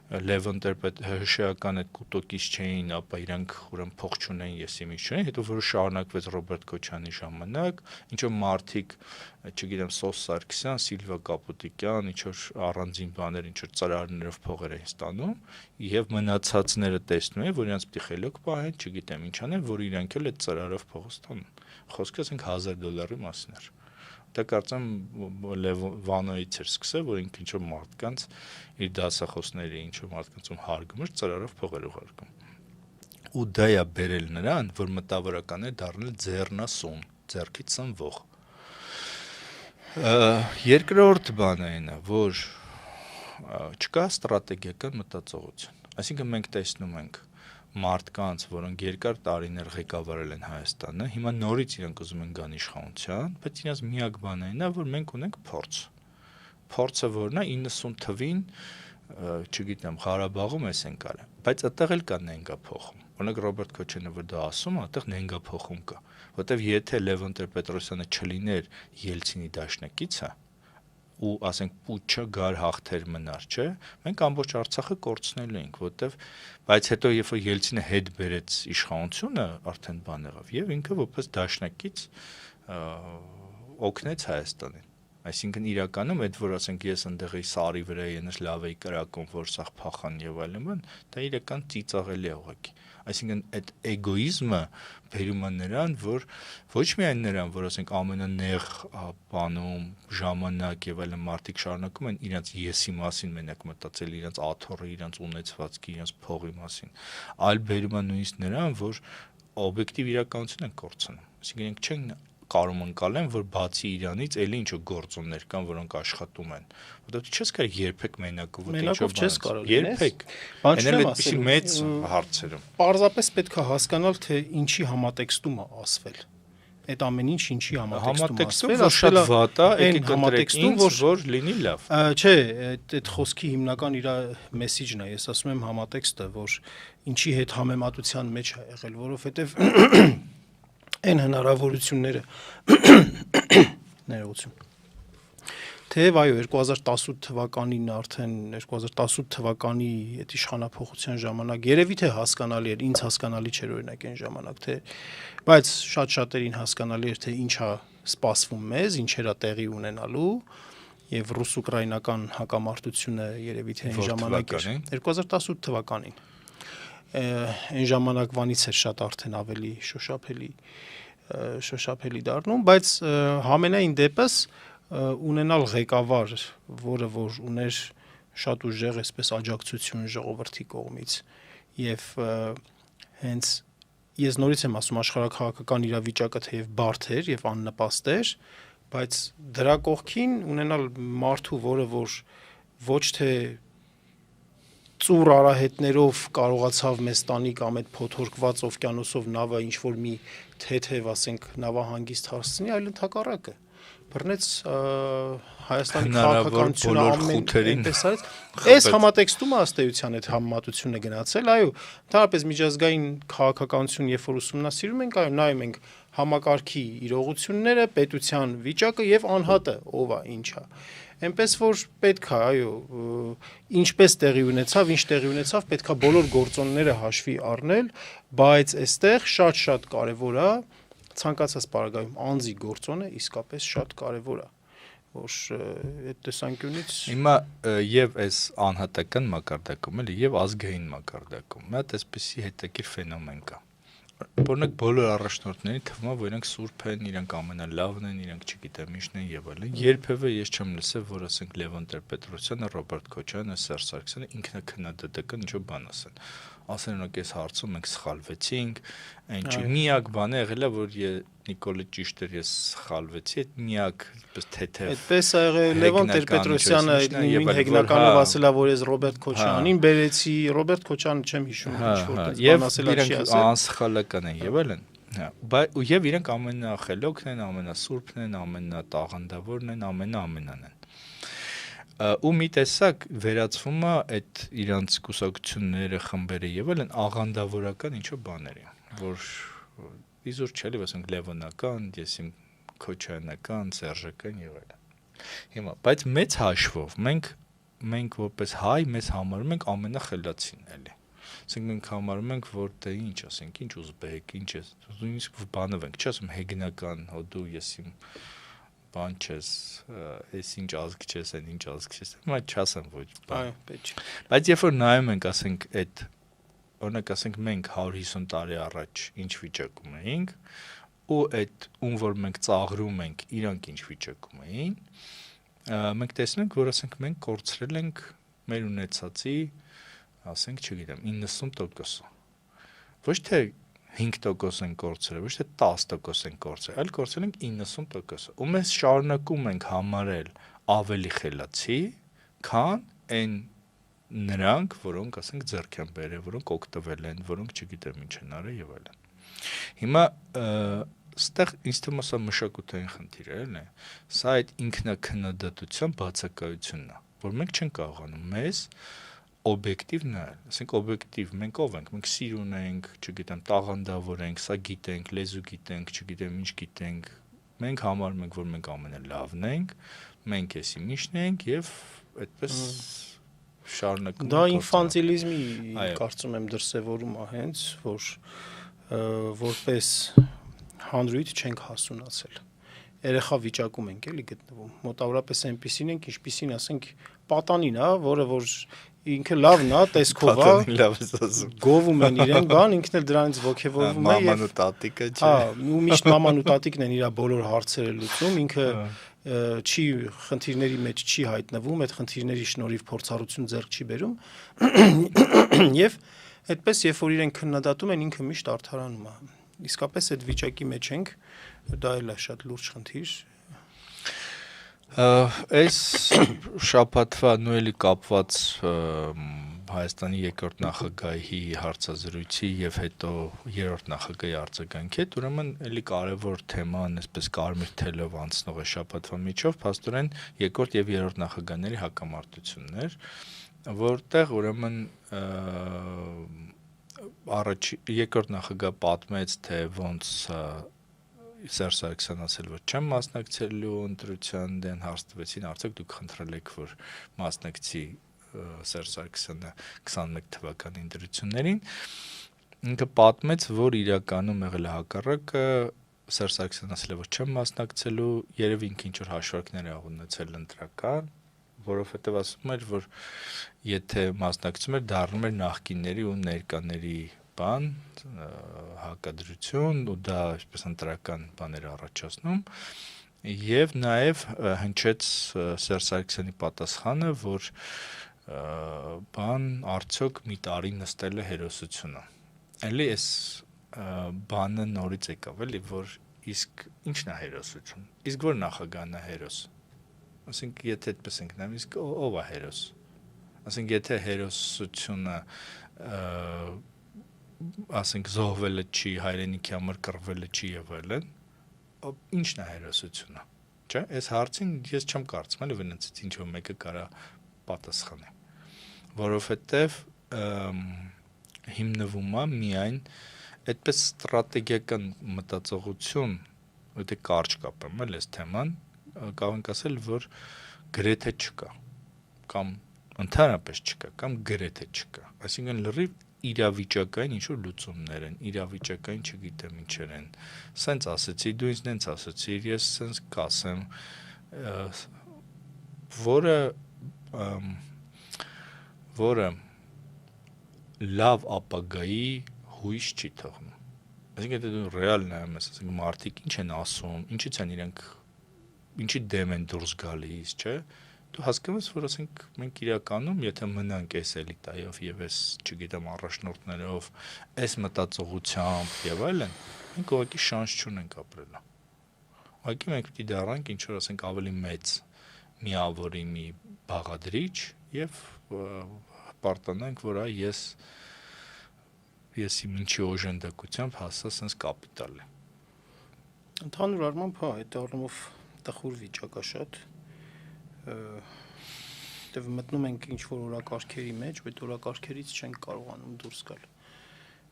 Լևոն Տեր-Պետրոսյանը այդ կուտոկից չէին, ապա իրանք ուրեմն փող չունեն, եսի ինչ չունեն, հետո որ շարունակվեց Ռոբերտ Քոչյանի ժամանակ, ինչ որ մարդիկ, չգիտեմ, Սոս Սարգսյան, Սիլվա Կապուտիկյան, ինչ որ առանձին բաներ, ինչ որ ծրարներով փողեր էին ստանում, եւ մնացածները տեսնում են, որ իրանք պիտի խելոք պահեն, չգիտեմ ինչ անեն, որ իրանք էլ այդ ծրարով փող ստանան։ Խոսքը ասենք $1000 մասին էր։ Դա կարծեմ Վանոյից էր սկսել, որ ինքը ինչ որ մարդկանց իր դասախոսների ինչ որ մարդկանցում հարգում էր, ծրարով փողեր ուղարկում։ Ու դա է բերել նրան, որ մտավորական է դառնել ձեռնասուն, ձեռքից սնվող։ Երկրորդ բանը այն է, որ չկա ստրատեգիական մտածողություն։ Այսինքն մենք տեսնում ենք մարդկանց, որոնք երկար տարիներ ղեկավարել են Հայաստանը, հիմա նորից իրենք ուզում են գան իշխանության, բայց իրենց միակ բանը այն է, որ մենք ունենք փորձ։ Փորձը որն է 90 թվին, չգիտեմ, Ղարաբաղում էս են կարել, բայց այդտեղ էլ կա նենգափոխում։ Օրինակ Ռոբերտ Քոչյանը որ դա ասում է, այդտեղ նենգափոխում կա, որտեվ եթե Լևոն Տեր-Պետրոսյանը չլիներ Ելցինի դաշնակիցը, ու ասենք պուչը գար հաղթեր մնար, չէ՞, մենք ամբողջ Արցախը կորցնելու ենք, որտեվ բայց հետո երբ որ Ելցինը հետ բերեց իշխանությունը, արդեն բան եղավ, եւ ինքը որպես դաշնակից օգնեց Հայաստանին։ Այսինքն իրականում այդ որ ասենք ես ընդեղի սարի վրա ենս լավ էի կրակում, որ սաղ փախան եւ այլն, դա իրական ծիծաղելի է ուղղակի։ Այսինքն այդ էգոիզմը բերում է նրան, որ ոչ միայն նրան, որ ասենք ամենանեղ բանում ժամանակ եւ այլն մարդիկ շարունակում են իրենց եսի մասին մենակ մտածել, իրենց աթոռի, իրենց ունեցվածքի, իրենց փողի մասին, այլ բերում է նույնիսկ նրան, որ օբյեկտիվ իրականություն են կորցնում։ Այսինքն իրենք չեն կարում ընկալեն, որ բացի իրանից էլի ինչ-որ գործոններ կան, որոնք աշխատում են։ Որտեղ չես կարող երբեք մենակով մենակով չես կարող երբեք։ Այն էլ այդպեսի մեծ հարցերում։ Պարզապես պետք է հասկանալ, թե ինչի համատեքստում է ասվել։ Այդ ամեն ինչ ինչի համատեքստում որ շատ վատ է, եկեք համատեքստում, որ լինի լավ։ Չէ, այդ խոսքի հիմնական իր մեսեջն է, ես ասում եմ համատեքստը, որ ինչի հետ համեմատության մեջ է եղել, որովհետև այն հնարավորությունները ներողություն թեև այո 2018 թվականին արդեն 2018 թվականի այդ իշխանափոխության ժամանակ երևի թե հասկանալի էր, ինձ հասկանալի չէր օրինակ այն ժամանակ թե բայց շատ-շատերին հասկանալի էր թե ինչա սպասվում մեզ, ինչեր է տեղի ունենալու եւ ռուս-ուկրաինական հակամարտությունը երևի թե այն ժամանակ էր 2018 թվականին այն ժամանակվանից էր շատ արդեն ավելի շոշափելի դառնում, բայց համենայն դեպս ունենալ ղեկավար, որը որ ուներ շատ ուժեղ այսպես աջակցություն ժողովրդի կողմից եւ հենց ես նորից եմ ասում աշխարհակաղակական իրավիճակը թեև բարդ էր եւ աննպաստ էր, բայց դրա կողքին ունենալ մարդու, որը որ ոչ թե ծուր արահետներով կարողացավ մեզ տանի կամ այդ փոթորկված օվկիանոսով նավը ինչ որ մի թեթև ասենք նավահանգիստ հասցնի, այլ ընդհակառակը բռնեց Հայաստանի քաղաքականությունը ամեն տեսարից այս համատեքստում ըստ էության այդ համեմատությունը գնացել, այո, ընդհանրապես միջազգային քաղաքականություն երբ որ ուսումնասիրում ենք, այո, նայում ենք համակարգի իրողությունները, պետության վիճակը եւ անհատը, ով է, ինչ է Այնպես որ պետք է, այո, ինչպես տեղի ունեցավ, ինչ տեղի ունեցավ, պետք է բոլոր գործոնները հաշվի առնել, բայց այստեղ շատ կարևոր է ցանկացած պարագայում անձի գործոնը իսկապես շատ կարևոր է, որ այդ տեսանկյունից հիմա եւ այս անհատական մակարդակում էլի եւ ազգային մակարդակում, մի հատ այսպեսի հետաքրքիր ֆենոմեն կա։ Օրինակ բոլոր առաջնորդների թվում է, որ իրենք սուրբ են, իրենք ամենալավն են, իրենք չգիտեմ ինչն են եւ այլն։ Երբևէ ես չեմ լսել, որ ասենք Լևոն Տեր-Պետրոսյանը, Ռոբերտ Քոչյանը, Սերժ Սարգսյանը ինքնաքննադատական ինչ-որ բան ասեն։ Ասեն օրինակ այս հարցում մենք սխալվեցինք, այնչի միակ բանը եղել է, որ Նիկոլը ճիշտ էր, ես սխալվեցի, այդ միակ այդպես թեթև։ Այդպես ա եղել Լևոն Տեր-Պետրոսյանը նույն հեգնականով ասելա, որ ես Ռոբերտ Քոչյանին բերեցի, Ռոբերտ Քոչյանը չեմ հիշում, ինչ-որ բան ասելա չի ասել։ Անսխալական են եւ այլն։ Եվ իրենք ամենախելոքն են, ամենասուրբն են, ամենատաղանդավորն են, ամենան են։ Ու մի տեսակ վերածվում է այդ իրանց կուսակցությունները, խմբերը եւ այլն աղանդավորական ինչ-որ բաների, որ իզուր չելի, ասենք Լևոնական, եսիմ Քոչյանական, Սերժական եւ այլն։ Հիմա, բայց մեծ հաշվով մենք որպես հայ մեզ համարում ենք ամենախելացին էլի։ Ասենք մենք համարում ենք, որ դե ինչ ասենք, ինչ ուզբեկ, ինչ է, նույնիսկ բանով ենք, չի ասում հեգնական, հո դու եսիմ բան չես, այս ինչ ազգ չես, այն ինչ ազգ չես, հիմա չասեմ ոչ բան։ Այո, պետք է։ Բայց երբ որ նայում ենք, ասենք այդ օրինակ ասենք մենք 150 տարի առաջ ինչ վիճակում էինք, ու այդ ում որ մենք ծաղրում ենք, իրանք ինչ վիճակում էին, մենք տեսնում ենք, որ ասենք մենք կորցրել ենք մեր ունեցածի, ասենք, չգիտեմ, 90%-ը։ Ոչ թե 5% են կորցրել, ոչ թե 10% են կորցրել, այլ կորցրել ենք 90%-ը։ Ու մենք շարունակում ենք համարել ավելի խելացի, քան այն նրանք, որոնք ասենք ձեռք են բերել, որոնք օգտվել են, որոնք չգիտեմ ինչ են արել եւ այլն։ Հիմա ստեղ ինձ թվում է սա մշակութային խնդիր է, էլի։ Սա այդ ինքնակնադատության բացակայությունն է, որ մենք չենք կարողանում մեզ օբյեկտիվ նայել, ասենք օբյեկտիվ մենք ով ենք, մենք սիրուն ենք, չգիտեմ, տաղանդավոր ենք, սա գիտենք, լեզու գիտենք, չգիտեմ ինչ գիտենք, մենք համարում ենք, որ մենք ամենալավն ենք, մենք էսի միշտ ենք եւ այդպես շարունակում ենք։ Դա ինֆանտիլիզմի կարծում եմ դրսևորում է հենց, որ որպես հանրույթ չենք հասունացել։ Երեխա վիճակում ենք էլի գտնվում։ Մոտավորապես այնպեսին ենք, ինչպեսին ասենք պատանին, հա, որը որ ինքը լավն է, տեսքով է, գովում են իրեն, բան, ինքն էլ դրանից ոգևորվում է եւ մաման ու տատիկը չէ։ Հա, ու միշտ մաման ու տատիկն են իր բոլոր հարցերը լուծում, ինքը չի խնդիրների մեջ չի հայտնվում, այդ խնդիրների շնորհիվ փորձառություն ձեռք չի բերում եւ այդպես երբ որ իրեն քննադատում են, ինքը միշտ արդարանում է։ Իսկապես այդ վիճակի մեջ ենք, դա էլ է շատ լուրջ խնդիր։ Այս շաբաթվա նույնի կապված Հայաստանի երկրորդ նախագահի հարցազրույցի եւ հետո երրորդ նախագահի արձագանքի հետ, ուրեմն էլի կարևոր թեման, այսպես կարմիր թելով անցնող է շաբաթվա միջով, փաստորեն երկրորդ եւ երրորդ նախագահների հակամարտություններ, որտեղ ուրեմն երկրորդ նախագահ պատմեց, թե ոնց Սերժ Սարգսյանն ասել, որ չեմ մասնակցելու ընտրության, դեն հարց տվեցին, արդյոք դուք խնդրել եք, որ մասնակցի Սերժ Սարգսյանը 21 թվականի ընտրություններին, ինքը պատմեց, որ իրականում եղել է հակառակը, Սերժ Սարգսյանն ասել է, որ չեմ մասնակցելու, երևի ինքը ինչ-որ հաշվարկներ է ունեցել ընտրական, որովհետև ասում էր, որ եթե մասնակցում էր, դառնում էր նախկինների ու ներկաների բան, հակադրություն ու դա այսպես ընտրական բաներ առաջացնում եւ նաեւ հնչեց Սերժ Սարգսյանի պատասխանը, որ բան արդյոք մի տարի նստել է հերոսությունը։ Էլի էս բանը նորից եկավ, էլի, որ իսկ ի՞նչն է հերոսություն։ Իսկ որ նախագահն է հերոս։ Ասենք եթե այդպես ենք նայում, իսկ ով է հերոս։ Ասենք եթե հերոսությունը ասենք զոհվելը չի, հայրենիքի համար կռվելը չի եւ այլն, ի՞նչն է հերոսությունը, չէ՞։ Այս հարցին ես չեմ կարծում, էլի վնացից ինչ որ մեկը կարա պատասխանի, որովհետեւ հիմնվում է միայն այդպես ստրատեգիական մտածողություն, եթե կարճ կապեմ էլ այս թեման, կարող ենք ասել, որ գրեթե չկա, կամ ընդհանրապես չկա, կամ գրեթե չկա, այսինքն լրիվ իրավիճակային ինչ-որ լուծումներ են, իրավիճակային չգիտեմ ինչեր են, սենց ասեցի, դու ինձ նենց ասեցիր, ես սենց կասեմ, որը լավ ապագայի հույս չի թողնում։ Այսինքն եթե դու ռեալ նայում ես, ասենք մարդիկ ինչ են ասում, ինչից են իրենք, ինչի դեմ են դուրս գալիս, չէ՞։ Դու հասկանում ես, որ ասենք մենք իրականում, եթե մնանք այս էլիտայով եւ այս, չգիտեմ, առաջնորդներով, այս մտածողությամբ եւ այլն, մենք ուղղակի շանս չունենք ապրելու։ Ուղղակի մենք պիտի դառնանք ինչ որ ասենք ավելի մեծ միավորի մի բաղադրիչ եւ հպարտանանք, որ այ եսի ինչի օժանդակությամբ հասա sense կապիտալ է։ Ընդհանուր առմամբ, հա, այդ առումով տխուր վիճակ է շատ։ Դե մտնում ենք ինչ-որ օրակարգերի մեջ, բայց օրակարգերից չենք կարողանում դուրս գալ։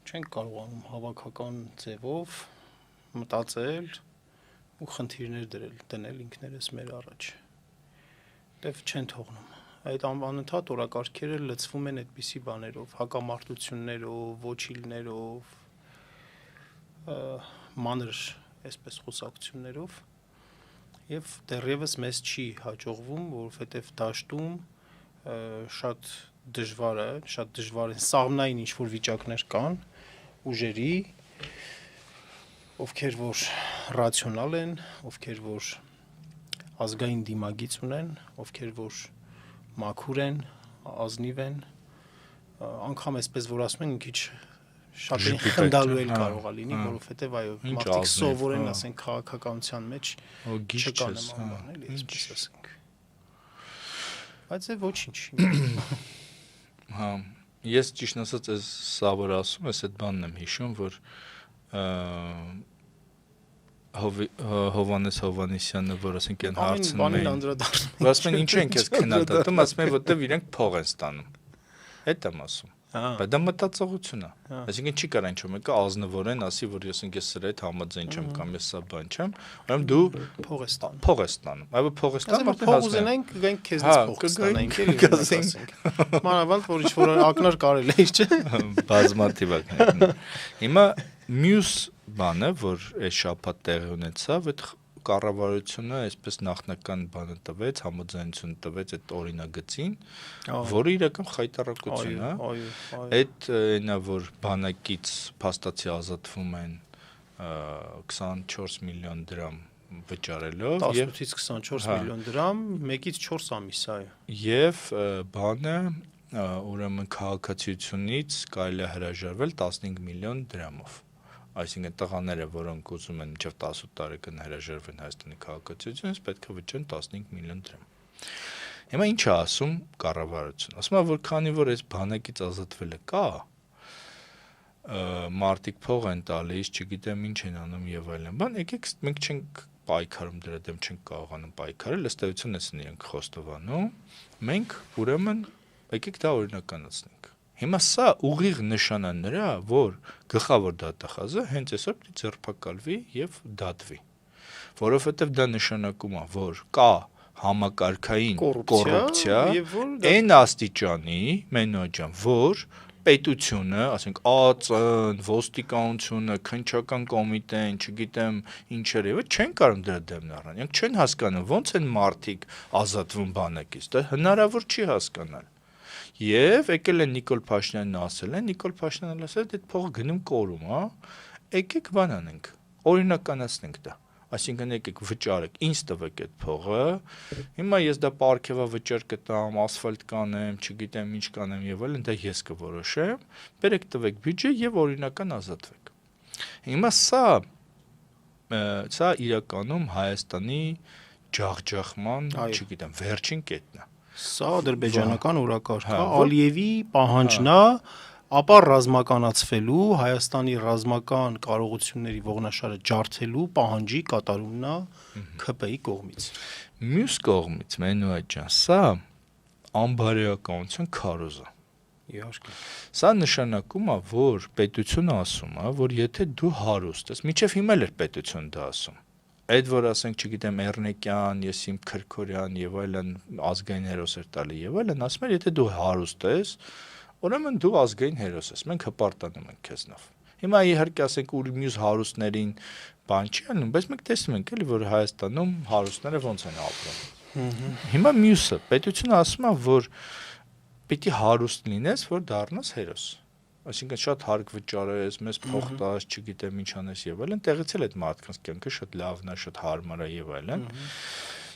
Չենք կարողանում հավաքական ձևով մտածել ու խնդիրներ դնել ինքներս մեր առաջ։ Դե չեն թողնում։ Այդ անընդհատ օրակարգերը լցվում են այդպիսի բաներով, հակամարտություններով, ոչիլներով, մանր այսպես խոսակցություններով եւ դեռևս մեզ չի հաջողվում, որովհետեւ դաշտում շատ դժվար են սաղմնային ինչ-որ վիճակներ կան ուժերի, ովքեր որ ռացիոնալ են, ովքեր որ ազգային դիմագիծ ունեն, ովքեր որ մաքուր են, ազնիվ են, անգամ այսպես որ ասում են, քիչ շատ խնդալու էլ կարող է լինի, որովհետև այո, մարդիկ սովորեն, ասենք, քաղաքականության մեջ չկան նման բաներ, այսպես ասենք։ Բայց է ոչինչ։ Հա, ես ճիշտ ասած այս սա որ ասում ես, այդ բանն եմ հիշում, որ Հովանես Հովանեսյանը, որ ասենք այն հարցնում էին, ասում են ինչ են քեզ քննադատում, ասում են որտեվ իրենք փող են ստանում։ Այդ եմ ասում։ Բայց դա մտածողություն է։ Այսինքն չի կարող ինչ-որ մեկը ազնվորեն ասի, որ ես սրա հետ համաձայն չեմ կամ ես սա բան չեմ, ուրեմն դու փող ես ստանում։ Այո, փող ես ստանում, արդեն փող ուզենենք, գանք քեզնից փող կստանանք, էլի ասենք։ Մանավանդ որ ինչ-որ ակնար կարել է, չէ՞։ Բազմաթիվ ակնարկներ։ Հիմա մյուս բանը, որ այս շաբաթ տեղի ունեցավ, այդ կառավարությունը այսպես նախնական բանը տվեց, համաձայնություն տվեց այդ օրինագծին, որը իրական խայտառակություն է։ Այդ այնա որ բանակից փաստացի ազատվում են 24 միլիոն դրամ վճարելով 18-ից 24 միլիոն դրամ, 1-ից 4 ամիս, այո։ Եվ բանը ուրեմն քաղաքացիությունից կարելի է հրաժարվել 15 միլիոն դրամով։ Այսինքն տղաները, որոնք ուզում են մինչև 18 տարեկան հրաժարվեն Հայաստանի քաղաքացիությունից, պետք է վճարեն 15 միլիոն դրամ։ Հիմա ինչ է ասում կառավարությունը։ Ասում է, որ քանի որ այս բանակից ազատվելը կա, մարդիկ փող են տալիս, չգիտեմ ինչ են անում եւ այլն։ Բան եկեք մենք չենք պայքարում դրա դեմ, չենք կարողանում պայքարել, ըստ էության էսն իրենք խոստովանում։ Մենք ուրեմն եկեք դա օրինականացնենք։ Հիմա սա ուղիղ նշան է նրա, որ գլխավոր դատախազը հենց այսօր պիտի ձերբակալվի եւ դատվի, որովհետեւ դա նշանակում է, որ կա համակարգային կոռուպցիա այն աստիճանի, մենոջան, որ պետությունը, ասենք ԱԾ-ն, ոստիկանությունը, քննչական կոմիտեն, չգիտեմ ինչեր եւ չեն կարող դրա դեմն առնել։ Նրանք չեն հասկանում ոնց են մարդիկ ազատվում բանակից, դա հնարավոր չի հասկանալ։ Եվ եկել է Նիկոլ Փաշինյանն ասել են, Նիկոլ Փաշինյանն ասել է, այդ փողը գնում կորում, հա։ Եկեք բան անենք, օրինականացնենք դա։ Այսինքն եկեք վճարեք, ինձ տվեք այդ փողը։ Հիմա ես դա պարգևա վճար կտամ, ասֆալտ կանեմ, չգիտեմ ինչ կանեմ եւ այլն, դա ես կորոշեմ։ Բերեք տվեք բյուջե եւ օրինական ազատվեք։ Հիմա սա իրականում Հայաստանի ջախջախման, չգիտեմ, վերջին կետն է։ Սա ադրբեջանական օրակարգ է, Ալիևի պահանջն է, ապա ռազմականացվելու Հայաստանի ռազմական կարողությունների ողնաշարը ջարդելու պահանջի կատարումն է ՔՊ-ի կողմից։ Մյուս կողմից Մենուայ ջան, սա անբարոյականության քարոզ է։ Իհարկե։ Սա նշանակում է, որ պետությունը ասում է, որ եթե դու հարուստ ես, մինչև հիմա էլ էր պետությունը դա ասում։ Այդ որ ասենք, չգիտեմ, Էռնեկյան, Եսիմ Քրքորյան եւ այլն ազգային հերոս էր տալի եւ այլն, ասում էր, եթե դու հարուստ ես, ուրեմն դու ազգային հերոս ես, մենք հպարտանում ենք քեզնով։ Հիմա իհարկե ասենք ու մյուս հարուստներին բան չի անում, բայց մենք տեսնում ենք էլի, որ Հայաստանում հարուստները ոնց են ապրում։ Հիմա մյուսը, պետությունը ասում է, որ պիտի հարուստ լինես, որ դառնաս հերոս։ Այսինքն շատ հարկ վճարես, մեզ փող տաս, չգիտեմ ինչ անես եւ այլն, տեղից էլ այդ մարդկանց կյանքը շատ լավն է, շատ հարմար է եւ այլն։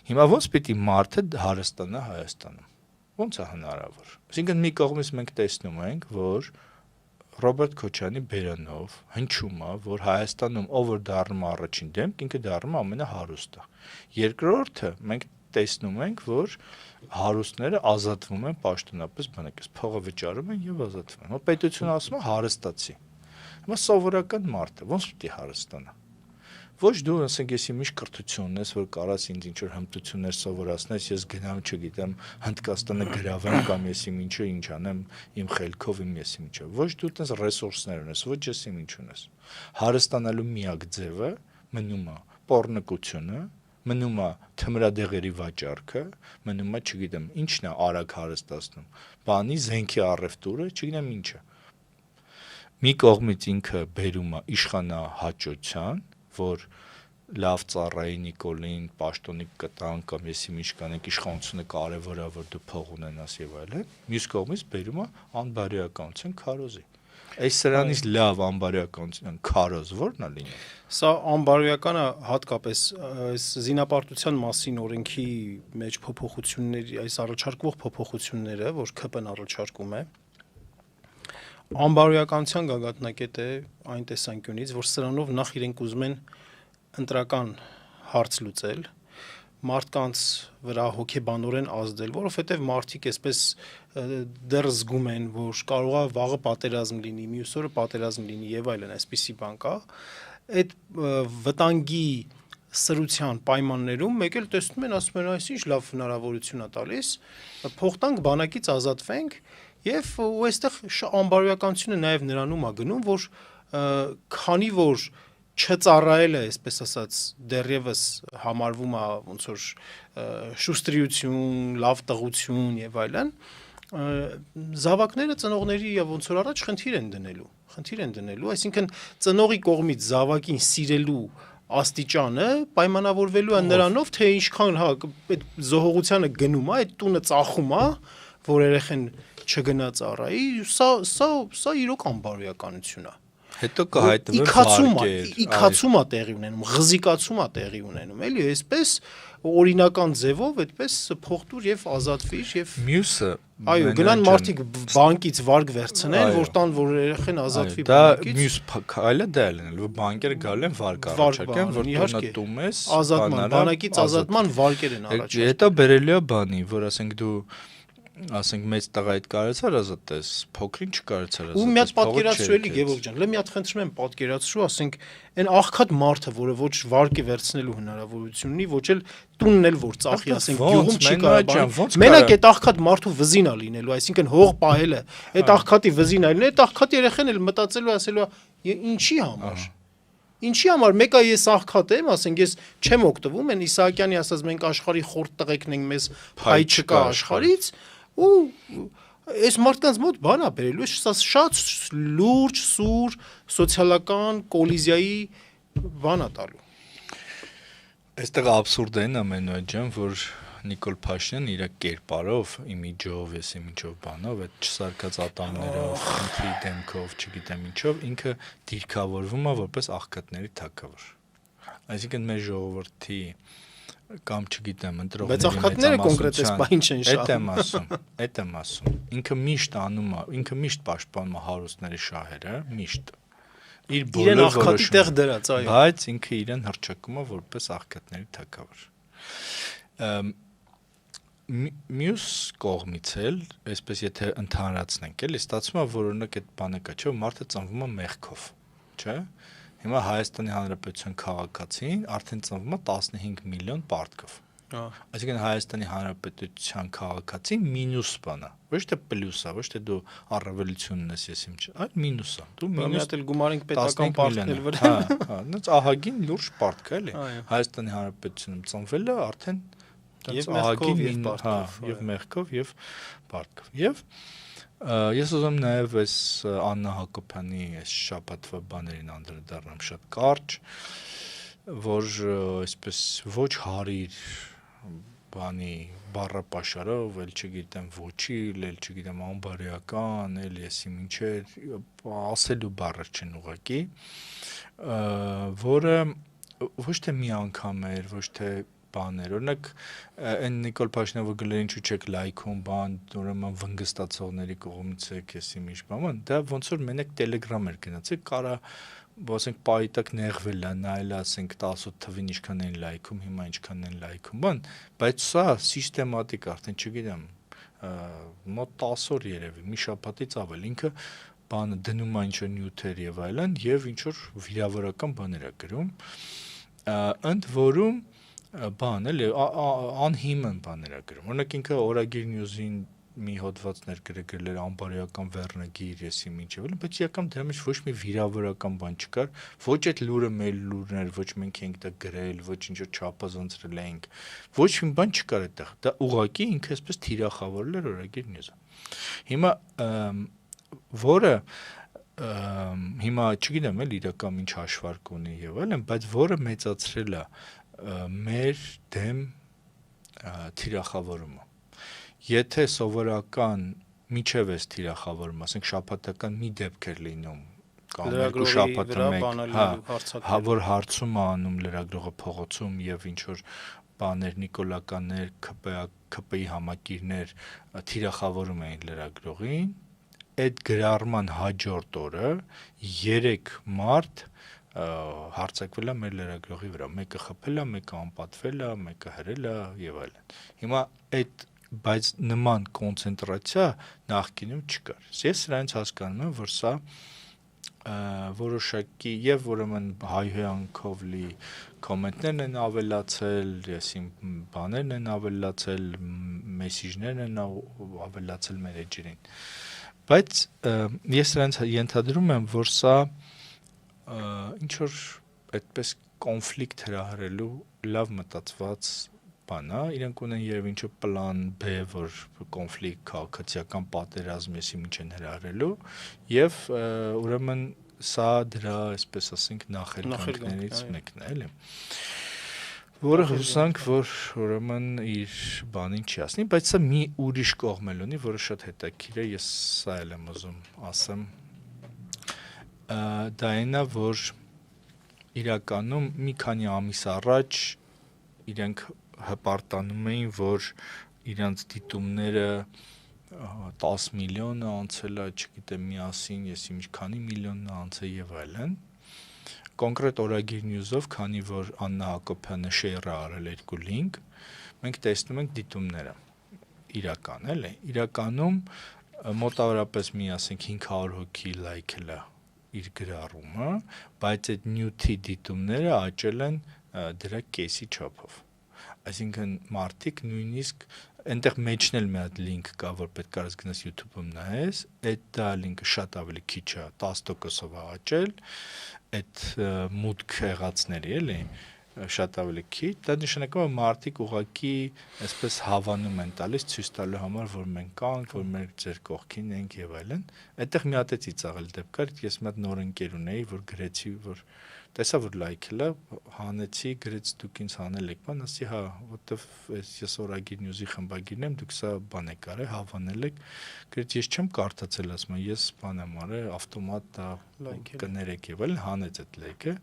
Հիմա ոնց պիտի մարդը հարստանա Հայաստանում։ Ոնց է հնարավոր։ Այսինքն մի կողմից մենք տեսնում ենք, որ Ռոբերտ Քոչյանի բերանով հնչում է, որ Հայաստանում ով որ դառնում է առաջին դեմք, ինքը դառնում է ամենահարուստը։ Երկրորդը մենք տեսնում ենք, որ հարուստները ազատվում են պաշտոնապես բանակից, փողը վճարում են եւ ազատվում են։ Հա պետությունը ասում է հարստացի։ Հիմա սովորական մարդը ոնց պիտի հարստանա։ Ոչ դու ասենք ես իմիշ կրթություն ունես, որ կարաս ինձ ինչ-որ հմտություններ սովորացնես, ես գնամ, չգիտեմ, Հնդկաստանը գրավեմ կամ ես իմ ինչը ինչ անեմ, իմ խելքով իմ ես ինչը։ Ոչ դու տես ռեսուրսներ ունես, ոչ ես իմ ինչ ունես։ Հարստանալու միակ ձևը մնում է պոռնկությունը, մնում է թմրադեղերի վաճառքը, մնում է, չգիտեմ, ինչն է արագ հարստացնում։ Բանի զենքի առևտուրը, չգիտեմ ինչը։ Մի կողմից ինքը բերում է իշխանահաճության, որ լավ ծառայի Նիկոլին պաշտոնի կտան կամ եսի ինչ կանենք իշխանությունը կարևոր է որ դու փող ունենաս եւ այլն, մյուս կողմից բերում է անբարոյականության քարոզի։ Այս սրանից լավ անբարոյականության քարոզ ո՞րն է լինի։ Սա անբարոյականը հատկապես այս զինապարտության մասին օրենքի մեջ փոփոխությունների, այս առաջարկվող փոփոխությունները, որ ՔՊ-ն առաջարկում է, անբարոյականության գագաթնակետ է այն տեսանկյունից, որ սրանով նախ իրենք ուզում են ընտրական հարց լուծել, մարդկանց վրա հոգեբանորեն ազդել, որովհետև մարդիկ այսպես դեռ զգում են, որ կարող է վաղը պատերազմ լինի, մյուս օրը պատերազմ լինի եւ այլն, այսպիսի բան կա։ Այդ վտանգի սրության պայմաններում մեկ էլ տեսնում են, ասում են, այսինչ լավ հնարավորություն է տալիս, փոխտանք բանակից ազատվենք եւ ու այստեղ անբարոյականությունը նաեւ նրանում է գնում, որ քանի որ չծառայելը, այսպես ասած, դեռևս համարվում է ոնց որ շուստրիություն, լավ տղություն եւ այլն, զավակները ծնողների եւ ոնց որ առաջ խնդիր են դնելու, այսինքն ծնողի կողմից զավակին սիրելու աստիճանը պայմանավորվելու է նրանով, թե ինչքան այդ զոհողությանը գնում է, այդ տունը ծախում է, որ երեխեն չգնա ծառայի, սա իրոք անբարոյականություն է։ Հետո կհայտնվի վարկեր, իքացում է տեղի ունենում, ղզիկացում է տեղի ունենում, էլի, այսպես օրինական ձևով այդպես փոխտուր եւ ազատվիր եւ մյուսը այո, գնան մարդիկ բանկից վարկ վերցնեն, որ տան որ երեխեն ազատվի բանկից։ Դա մյուս քայլը դա է լինելու, որ բանկերը գալու են վարկ առաջարկեն, որ տոնը տում ես, բանակից ազատման վարկեր են առաջարկում։ Հետո բերելու է բանի, որ ասենք մեծ տղայիդ կարեցար ազատես, փոքրին չկարեցար ազատես։ Ու մի հատ պատկերացրու էլի Գևորգ ջան, մի հատ խնդրում եմ պատկերացրու, ասենք այն աղքատ մարդը, որը ոչ վարկի վերցնելու հնարավորություն ունի, ոչ էլ տունն էլ որ ծախի, ասենք գյուղում չի կարող։ Մենակ այդ աղքատ մարդու վզին է լինելու, այսինքն հող պահելը, այդ աղքատի վզին է լինելու, այդ աղքատ երեխեն էլ մտածելու ասելու ինչի համար։ Ինչի համար մեկը ես աղքատ եմ, ասենք ես չեմ օգտվում, այն Իսահակյանի ասած մենք աշխարհի խորտ տղեկն ենք, մեզ փայ չկա աշխարհից, ու այս մարդկանց մոտ բան է բերելու, սա շատ լուրջ, սուր, սոցիալական կոլիզիայի բան է տալու։ Այստեղ աբսուրդ են ամենուր ջան, որ Նիկոլ Փաշինյանը իր կերպարով, իմիջով, բանով, այդ չսարկած ատամներով, քնի դեմքով, չգիտեմ ինչով, ինքը դիրքավորվում է որպես աղքատների թագավոր։ Այսինքն մեր ժողովրդի կամ չգիտեմ ընտրողների բայց աղքատները կոնկրետ էս բան չեն շահում։ Այդ եմ ասում։ Ինքը միշտ անում է, ինքը միշտ պաշտպանում է հարուստների շահերը, միշտ։ Իր բոլոր աղքատի տեղ դրած, այո։ Բայց ինքը իրեն հռչակում է որպես աղքատների թագավոր։ Մյուս կողմից էլ, այսպես եթե ընդհանրացնենք, էլի ստացվում է, որ օրինակ այդ բանը կա, չէ՞, մարդը ծնվում է մեղքով, չէ՞։ Հիմա Հայաստանի Հանրապետության քաղաքացին արդեն ծնվում է 15 միլիոն պարտքով։ Այսինքն Հայաստանի Հանրապետության քաղաքացին մինուս բանը, ոչ թե պլյուս է, ոչ թե դու առավելությունն ես, ես իմ չէ, այլ մինուս է։ Դու մինուս էլ գումարենք պետական պարտքել վրա։ Նույնց ահագին լուրջ պարտք է, էլի։ Հայաստանի Հանրապետությունում ծնվելը արդեն եւ մեղքով եւ պարտքով։ Եվ ես ուզում նաև այս Աննա Հակոբյանի այս շաբաթվա բաներին անդրադառնամ շատ կարճ, որ այսպես ոչ հարիր բանի բառապաշարով, էլ չգիտեմ ոչիլ, էլ չգիտեմ անբարոյական, էլ եսի մինչեր ասելու բառեր չեն ուղղակի, որը ոչ թե մի անգամ էր, ոչ թե բաներ, օրինակ այն Նիկոլ Փաշինյանը գրել ինչու չեք լայքում բան, ուրեմն վնգստացողների կողմից եք եսի ինչ բան, դա ոնց որ մենակ Telegram էր գնացել, կարա ասենք պայտակ նեղվել է, նայել ասենք 18 թվին ինչքան են լայքում, հիմա ինչքան են լայքում, բան, բայց սա սիստեմատիկ արդեն չգիտեմ, մոտ 10 օր երևի, մի շաբաթից ավել, ինքը բանը դնում է ինչ-որ նյութեր եւ այլն եւ ինչ որ վիրավորական բաներ է գրում, ընդ որում բան էլի անհիմն բաներ է գրում։ Օրինակ ինքը Օրագիր News-ին մի հոդված ներգրել էր անբարոյական վերնագիր, եսի մինչև էլ, բայց իրական դրա մեջ ոչ մի վիրավորական բան չկար, ոչ այդ լուրը մեր լուրն էր, ոչ մենք ենք դա գրել, ոչ ինչ որ չափազանցրել ենք, ոչ մի բան չկար այդտեղ։ Դա ուղղակի ինքը այսպես թիրախավորել էր Օրագիր News-ը։ Հիմա որը հիմա չգիտեմ էլ իրական ինչ հաշվարկ ունի եւ այլն, բայց որը մեծացրել է մեր դեմ թիրախավորումը։ Եթե սովորական միջև էս թիրախավորում, ասենք շաբաթական մի դեպք էր լինում, կամ երկու շաբաթը մեկ, որ հարցում է անում լրագրողը փողոցում եւ ինչ որ բաներ նիկոլականներ, ԿՊ-ի համակիրներ թիրախավորում էին լրագրողին, այդ գրառման հաջորդ օրը 3 մարդ հարձակվել է մեր լրագրողի վրա, մեկը խփել է, մեկը անպատվել է, մեկը հրել է եւ այլն։ Հիմա բայց նման կոնցենտրացիա նախկինում չկար։ Ես սրանից հասկանում եմ, որ սա որոշակի եւ ուրեմն հայհոյանքով լի կոմենտներն են ավելացել, եսիմ բաներն են ավելացել, մեսիջներն են ավելացել մեր էջերին։ Բայց ես նրանց ենթադրում եմ, որ սա ինչ որ այդպես կոնֆլիկտ հրահրելու լավ մտածված բան է, իրենք ունեն երևի ինչ-որ պլան B, որ կոնֆլիկտ, քաղաքացիական պատերազմ եսի ինչ են հրահրելու, եւ ուրեմն սա դրա, այսպես ասենք, նախերգանքներից մեկն է, էլի։ Որը հուսանք, որ ուրեմն իր բանին չի ասնի, բայց սա մի ուրիշ կողմել ունի, որը շատ հետաքրքիր է, ես սա էլ եմ ուզում ասեմ։ Դա այնա, որ իրականում մի քանի ամիս առաջ իրենք հպարտանում էին, որ իրանց դիտումները 10 միլիոն է անցել է, չգիտեմ, միասին, ես ինչքանի միլիոն է անցել եւ այլն։ Կոնկրետ օրագիր նյուզով, քանի որ Աննա Հակոբյանը շեյր է արել 2 լինք, մենք տեսնում ենք դիտումները իրական, էլի։ Իրականում մոտավորապես միասին 500 հոգի լայքել է իր գրառումը, բայց այդ նյութի դիտումները աճել են դրա կեսի չափով։ Այսինքն մարդիկ նույնիսկ այնտեղ մեջն էլ մի հատ լինք կա, որ պետք կարաս գնաս YouTube-ում նայես, այդ դա լինքը շատ ավելի քիչ է, 10%-ով է աճել, այդ մուտք եղածների էլի շատ ավելի քիչ, դա նշանակում է մարդիկ ուղղակի այսպես հավանում են տալիս ցույց տալու համար, որ մենք կանք, որ մեր ձեր կողքին ենք եւ այլն։ Այդտեղ մի հատ է ծիծաղել դեպք կար, ես մի հատ նոր ընկեր ունեի, որ գրեցի, որ տեսա որ լայքել է, հանեցի, գրեց դուք ինձ հանել եք, բան, ասի հա, որտեվ ես օրագիր նյուզի խմբագիրն եմ, դուք սա բան եք արել, հավանել եք, գրեց ես չեմ կարդացել, ասում եմ, ես բան եմ արել, ավտոմատ դա կներեք եւ այլն, հանեց այդ լայքը։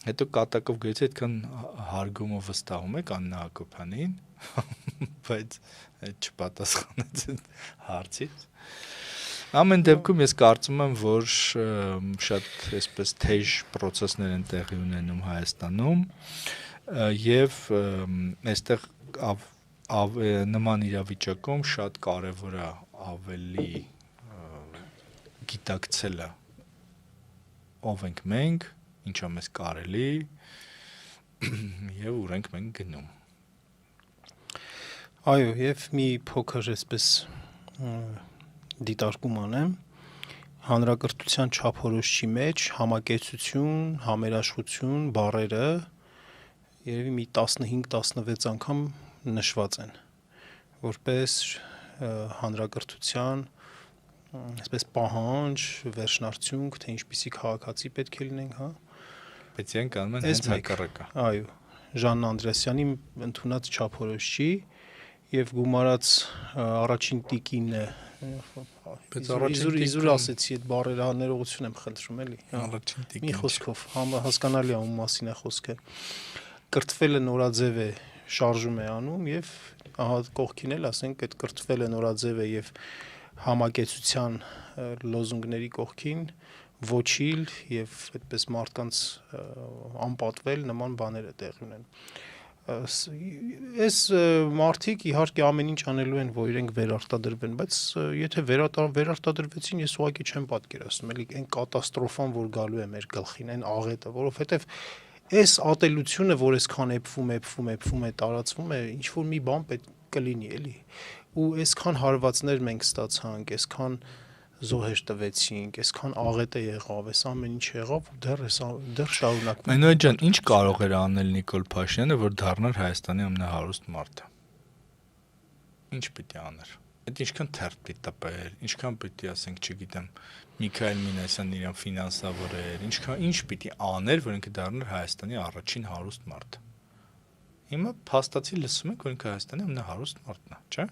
Հետո կատակով գրեցի, այդքան հարգումով վստահում եք Աննա Հակոբյանին, բայց չպատասխանեց հարցից։ Ամեն դեպքում ես կարծում եմ, որ շատ այսպես թեժ process-ներ են տեղի ունենում Հայաստանում եւ այստեղ նման իրավիճակում շատ կարեւոր է ավելի գիտակցելը ով ենք մենք, ինչա մեզ կարելի եւ ուր ենք մենք գնում։ Այո, եւ մի փոքր այսպես դիտարկում անեմ հանրակրթության չափորոշչի մեջ համակեցություն, համերաշխություն բառերը երևի մի 15-16 անգամ նշված են որպես հանրակրթության այսպես պահանջ, վերջնարդյունք, թե ինչպիսի քաղաքացի պետք է լինենք, հա։ Բայց իրենք անում են հենց հակառակը։ Այո, Ժան Անդրեասյանի ընդունած չափորոշչի եւ գումարած առաջին տիկինն է Բայց առաջին իզուր ասեցի այդ բառերը ներողություն եմ խնդրում էլի առաջին տիկին մի խոսքով հասկանալի է ում մասին է խոսքը կրթվելը նորաձև է շարժում է անում եւ ահա կողքին էլ ասենք այդ կրթվելը նորաձև է եւ համակեցության լոզունգների կողքին ոչիլ եւ այդպես մարդկանց անպատվել նման բաները տեղի ունեն Այս մարդիկ իհարկե ամեն ինչ անելու են, որ իրենք վերարտադրվեն, բայց եթե վերարտադրվեցին, ես ուղղակի չեմ պատկերացնում, էլի այն կատաստրոֆան, որ գալու է մեր գլխին, այն աղետը, որովհետև այս ատելությունը, որ այսքան էփվում է, տարածվում է, ինչ որ մի բան պետք կլինի, էլի։ Ու այսքան հարվածներ մենք ստացանք, այսքան զոհեր տվեցինք, այսքան աղետ է եղավ, այս ամեն ինչ եղավ ու դեռ շարունակվում։ Մենոյ ջան, ինչ կարող էր անել Նիկոլ Փաշինյանը, որ դառնար Հայաստանի ամենահարուստ մարդը։ Ինչ պիտի աներ։ Այդ ինչքան թերթ պիտի տպեր, ինչքան պիտի ասենք, չգիտեմ, Միքայել Մինասյանն իրան ֆինանսավորեր, ինչ պիտի աներ, որ ինքը դառնար Հայաստանի առաջին հարուստ մարդը։ Հիմա փաստացի լսում ենք, որ ինքը Հայաստանի ամենահարուստ մարդն է, չէ՞։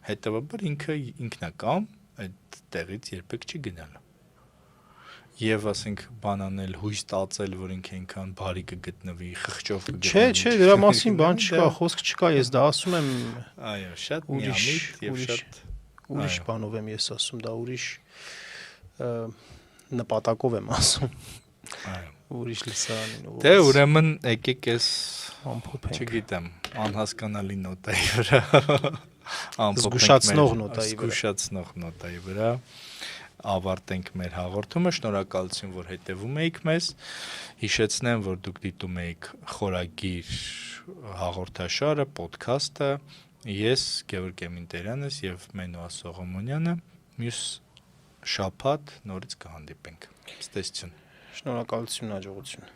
Հետևաբար ինքը ինքնակամ այդ տեղից երբեք չի գնալու։ Եվ ասենք բանանել հույս տածել, որ ինքը այնքան բարի կգտնվի, խղճով կգտնվի։ Չէ, դրա մասին բան չկա, խոսք չկա, ես դա ասում եմ։ Այո, շատ միամիտ եւ շատ ուրիշ բանով եմ ես ասում, դա ուրիշ նպատակով եմ ասում։ Այո։ ուրիշ լսարանին ու Դե ուրեմն եկեք էս ամփոփենք։ չգիտեմ, անհասկանալի նոտայի վրա Զգուշացնող նոտայի վրա։ զգուշացնող նոտայի վրա ավարտենք մեր հաղորդումը։ Շնորհակալություն, որ հետևում եք մեզ։ Հիշեցնեմ, որ դուք դիտում եք Խորագիր հաղորդաշարը, ոդքասթը։ Ես Գևորգ Էմինտերյանս եւ Մենուա Սողոմոնյանը մյուս շաբաթ նորից կհանդիպենք։ Ցտեսություն։ Շնորհակալություն, հաջողություն։